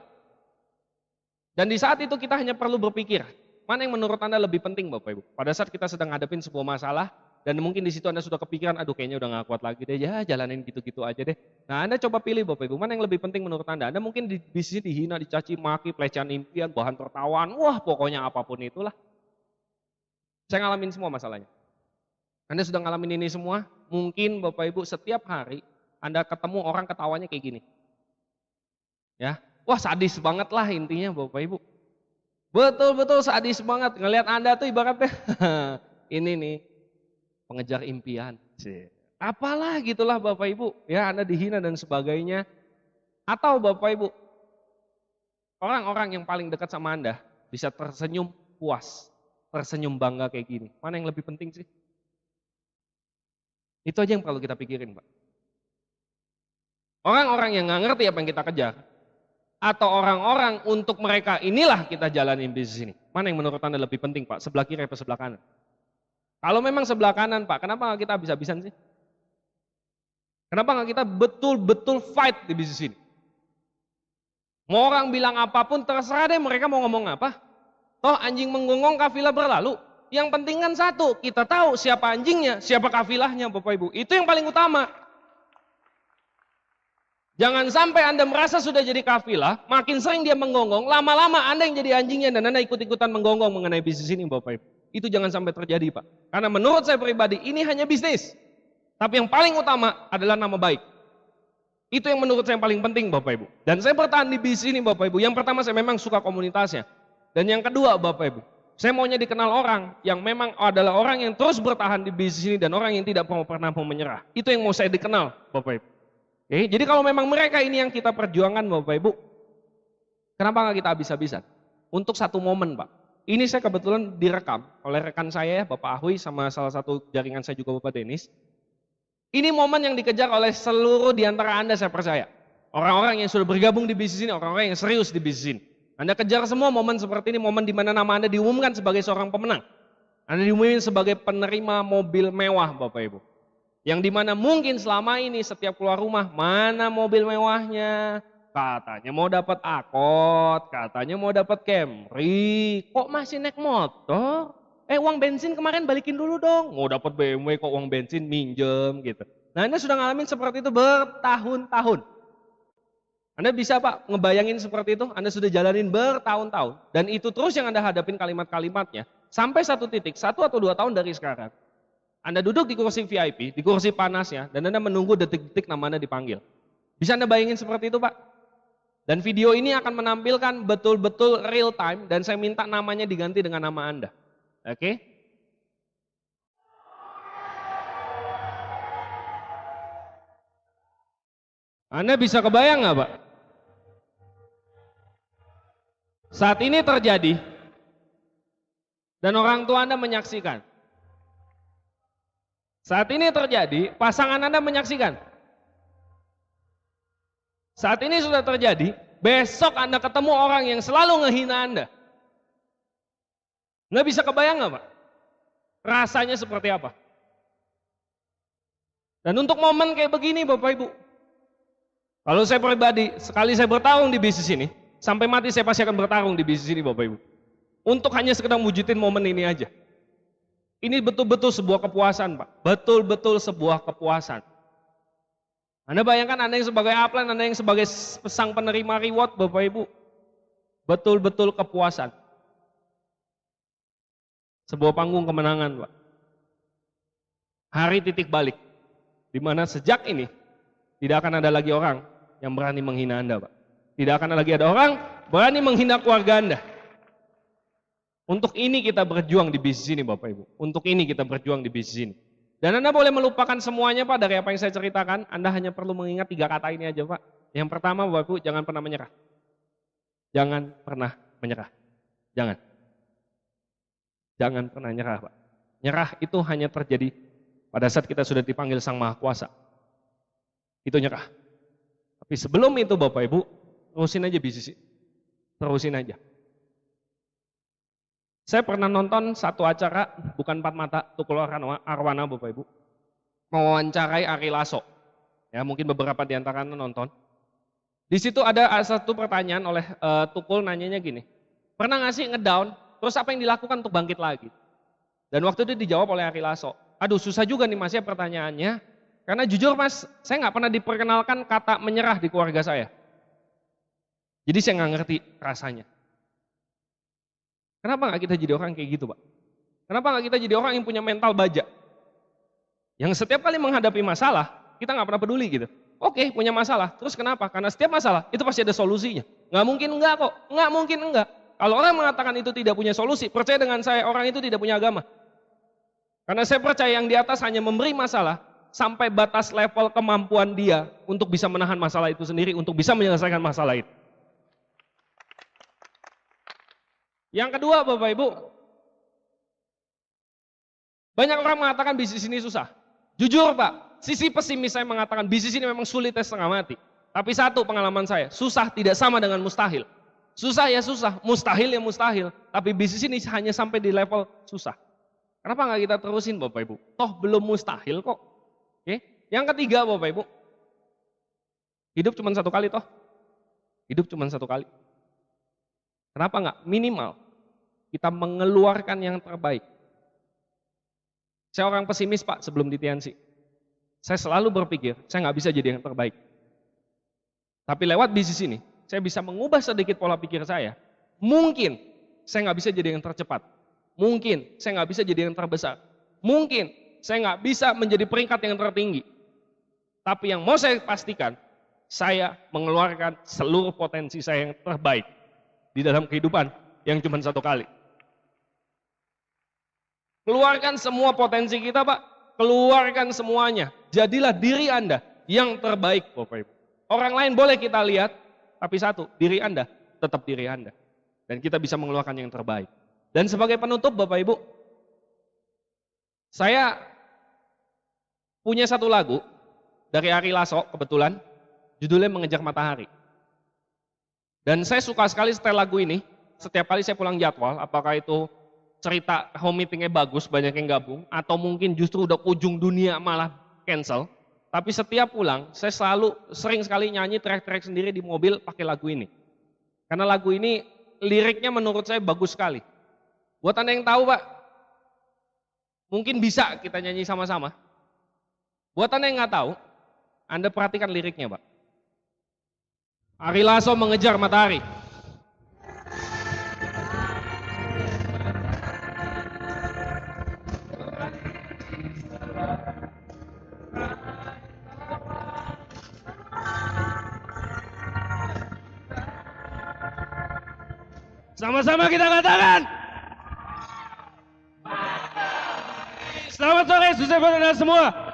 Dan di saat itu kita hanya perlu berpikir, mana yang menurut Anda lebih penting Bapak Ibu. Pada saat kita sedang ngadepin sebuah masalah, dan mungkin di situ Anda sudah kepikiran, aduh kayaknya udah gak kuat lagi deh, ya jalanin gitu-gitu aja deh. Nah Anda coba pilih Bapak Ibu, mana yang lebih penting menurut Anda. Anda mungkin di bisnis dihina, dicaci maki, pelecehan impian, bahan tertawaan, wah pokoknya apapun itulah. Saya ngalamin semua masalahnya. Anda sudah ngalamin ini semua, mungkin Bapak Ibu setiap hari Anda ketemu orang ketawanya kayak gini. Ya, wah sadis banget lah intinya Bapak Ibu. Betul-betul sadis banget, ngelihat Anda tuh ibaratnya, ini nih, pengejar impian. Apalah gitulah Bapak Ibu, ya Anda dihina dan sebagainya. Atau Bapak Ibu, orang-orang yang paling dekat sama Anda bisa tersenyum puas, tersenyum bangga kayak gini. Mana yang lebih penting sih? Itu aja yang perlu kita pikirin Pak. Orang-orang yang gak ngerti apa yang kita kejar, atau orang-orang untuk mereka inilah kita jalanin bisnis ini. Mana yang menurut Anda lebih penting Pak? Sebelah kiri atau sebelah kanan? Kalau memang sebelah kanan Pak, kenapa gak kita habis-habisan sih? Kenapa gak kita betul-betul fight di bisnis ini? Mau orang bilang apapun terserah deh mereka mau ngomong apa. Toh anjing menggonggong kafilah berlalu. Yang penting kan satu, kita tahu siapa anjingnya, siapa kafilahnya Bapak Ibu. Itu yang paling utama. Jangan sampai Anda merasa sudah jadi kafilah, makin sering dia menggonggong, lama-lama Anda yang jadi anjingnya dan Anda ikut-ikutan menggonggong mengenai bisnis ini Bapak Ibu. Itu jangan sampai terjadi Pak. Karena menurut saya pribadi ini hanya bisnis. Tapi yang paling utama adalah nama baik. Itu yang menurut saya yang paling penting Bapak Ibu. Dan saya bertahan di bisnis ini Bapak Ibu. Yang pertama saya memang suka komunitasnya. Dan yang kedua Bapak Ibu, Saya maunya dikenal orang yang memang adalah orang yang terus bertahan di bisnis ini dan orang yang tidak pernah mau menyerah. Itu yang mau saya dikenal, Bapak Ibu. Oke, jadi kalau memang mereka ini yang kita perjuangkan, Bapak Ibu, kenapa nggak kita habis-habisan? Untuk satu momen, Pak. Ini saya kebetulan direkam oleh rekan saya, Bapak Ahui, sama salah satu jaringan saya juga, Bapak Denis. Ini momen yang dikejar oleh seluruh di antara Anda, saya percaya. Orang-orang yang sudah bergabung di bisnis ini, orang-orang yang serius di bisnis ini. Anda kejar semua momen seperti ini, momen di mana nama Anda diumumkan sebagai seorang pemenang. Anda diumumkan sebagai penerima mobil mewah, Bapak Ibu. Yang dimana mungkin selama ini setiap keluar rumah, mana mobil mewahnya? Katanya mau dapat Accord, katanya mau dapat Camry, kok masih naik motor? Uang bensin kemarin balikin dulu dong. Mau dapat BMW kok uang bensin minjem gitu. Nah, Anda sudah ngalamin seperti itu bertahun-tahun. Anda bisa Pak ngebayangin seperti itu, Anda sudah jalanin bertahun-tahun. Dan itu terus yang Anda hadapin kalimat-kalimatnya. Sampai satu titik, 1 atau 2 tahun dari sekarang. Anda duduk di kursi VIP, di kursi panasnya, dan Anda menunggu detik-detik nama Anda dipanggil. Bisa Anda bayangin seperti itu Pak? Dan video ini akan menampilkan betul-betul real time, dan saya minta namanya diganti dengan nama Anda. Oke? Anda bisa kebayang nggak Pak? Saat ini terjadi, dan orang tua Anda menyaksikan. Saat ini terjadi, pasangan Anda menyaksikan. Saat ini sudah terjadi, besok Anda ketemu orang yang selalu ngehina Anda. Nggak bisa kebayang nggak Pak? Rasanya seperti apa? Dan untuk momen kayak begini Bapak Ibu, kalau saya pribadi, sekali saya bertarung di bisnis ini, sampai mati saya pasti akan bertarung di bisnis ini Bapak Ibu. Untuk hanya sekedar wujudin momen ini aja. Ini betul-betul sebuah kepuasan Pak. Betul-betul sebuah kepuasan. Anda bayangkan Anda yang sebagai upline, Anda yang sebagai sang penerima reward Bapak Ibu. Betul-betul kepuasan. Sebuah panggung kemenangan Pak. Hari titik balik. Di mana sejak ini, tidak akan ada lagi orang yang berani menghina Anda Pak. Tidak akan lagi ada orang berani menghina keluarga Anda. Untuk ini kita berjuang di bisnis ini Bapak Ibu. Untuk ini kita berjuang di bisnis ini. Dan Anda boleh melupakan semuanya Pak dari apa yang saya ceritakan. Anda hanya perlu mengingat 3 kata ini aja Pak. Yang pertama Bapak Ibu, jangan pernah menyerah. Jangan pernah menyerah. Jangan. Jangan pernah nyerah Pak. Nyerah itu hanya terjadi pada saat kita sudah dipanggil Sang Maha Kuasa. Itu nyerah. Tapi sebelum itu Bapak Ibu, terusin aja bisnis. Terusin aja. Saya pernah nonton satu acara, bukan Empat Mata, Tukul Arwana Bapak Ibu. Mewawancarai Ari Lasso. Ya, mungkin beberapa di antara Anda nonton. Di situ ada satu pertanyaan oleh Tukul nanyanya gini. Pernah nggak sih ngedown, terus apa yang dilakukan untuk bangkit lagi? Dan waktu itu dijawab oleh Ari Lasso. Aduh susah juga nih Mas ya pertanyaannya. Karena jujur Mas, saya nggak pernah diperkenalkan kata menyerah di keluarga saya. Jadi saya nggak ngerti rasanya. Kenapa nggak kita jadi orang kayak gitu Pak? Kenapa nggak kita jadi orang yang punya mental baja? Yang setiap kali menghadapi masalah, kita nggak pernah peduli gitu. Oke, punya masalah, terus kenapa? Karena setiap masalah itu pasti ada solusinya. Nggak mungkin enggak kok, nggak mungkin enggak. Kalau orang mengatakan itu tidak punya solusi, percaya dengan saya, orang itu tidak punya agama. Karena saya percaya yang di atas hanya memberi masalah, sampai batas level kemampuan dia untuk bisa menahan masalah itu sendiri, untuk bisa menyelesaikan masalah itu. Yang kedua Bapak Ibu, banyak orang mengatakan bisnis ini susah. Jujur Pak, sisi pesimis saya mengatakan bisnis ini memang sulit setengah mati. Tapi satu pengalaman saya, susah tidak sama dengan mustahil. Susah ya susah, mustahil ya mustahil. Tapi bisnis ini hanya sampai di level susah. Kenapa nggak kita terusin Bapak Ibu? Toh belum mustahil kok. Oke. Yang ketiga Bapak Ibu, hidup cuma satu kali toh. Hidup cuma satu kali. Kenapa nggak? Minimal kita mengeluarkan yang terbaik. Saya orang pesimis Pak sebelum di TNC. Saya selalu berpikir, saya nggak bisa jadi yang terbaik. Tapi lewat bisnis ini, saya bisa mengubah sedikit pola pikir saya. Mungkin saya nggak bisa jadi yang tercepat. Mungkin saya nggak bisa jadi yang terbesar. Mungkin saya nggak bisa menjadi peringkat yang tertinggi. Tapi yang mau saya pastikan, saya mengeluarkan seluruh potensi saya yang terbaik di dalam kehidupan yang cuma satu kali. Keluarkan semua potensi kita, Pak. Keluarkan semuanya. Jadilah diri Anda yang terbaik, Bapak Ibu. Orang lain boleh kita lihat, tapi satu, diri Anda tetap diri Anda. Dan kita bisa mengeluarkan yang terbaik. Dan sebagai penutup, Bapak Ibu, saya punya satu lagu dari Ari Lasso, kebetulan, judulnya Mengejar Matahari. Dan saya suka sekali setel lagu ini, setiap kali saya pulang jadwal, apakah itu cerita home meetingnya bagus, banyak yang gabung, atau mungkin justru udah ujung dunia malah cancel. Tapi setiap pulang, saya sering sekali nyanyi track-track sendiri di mobil pakai lagu ini. Karena lagu ini liriknya menurut saya bagus sekali. Buat Anda yang tahu, Pak, mungkin bisa kita nyanyi sama-sama. Buat Anda yang nggak tahu, Anda perhatikan liriknya, Pak. Ari Lasso Mengejar Matahari. Sama-sama kita katakan. Selamat sore, sukses buat Anda semua.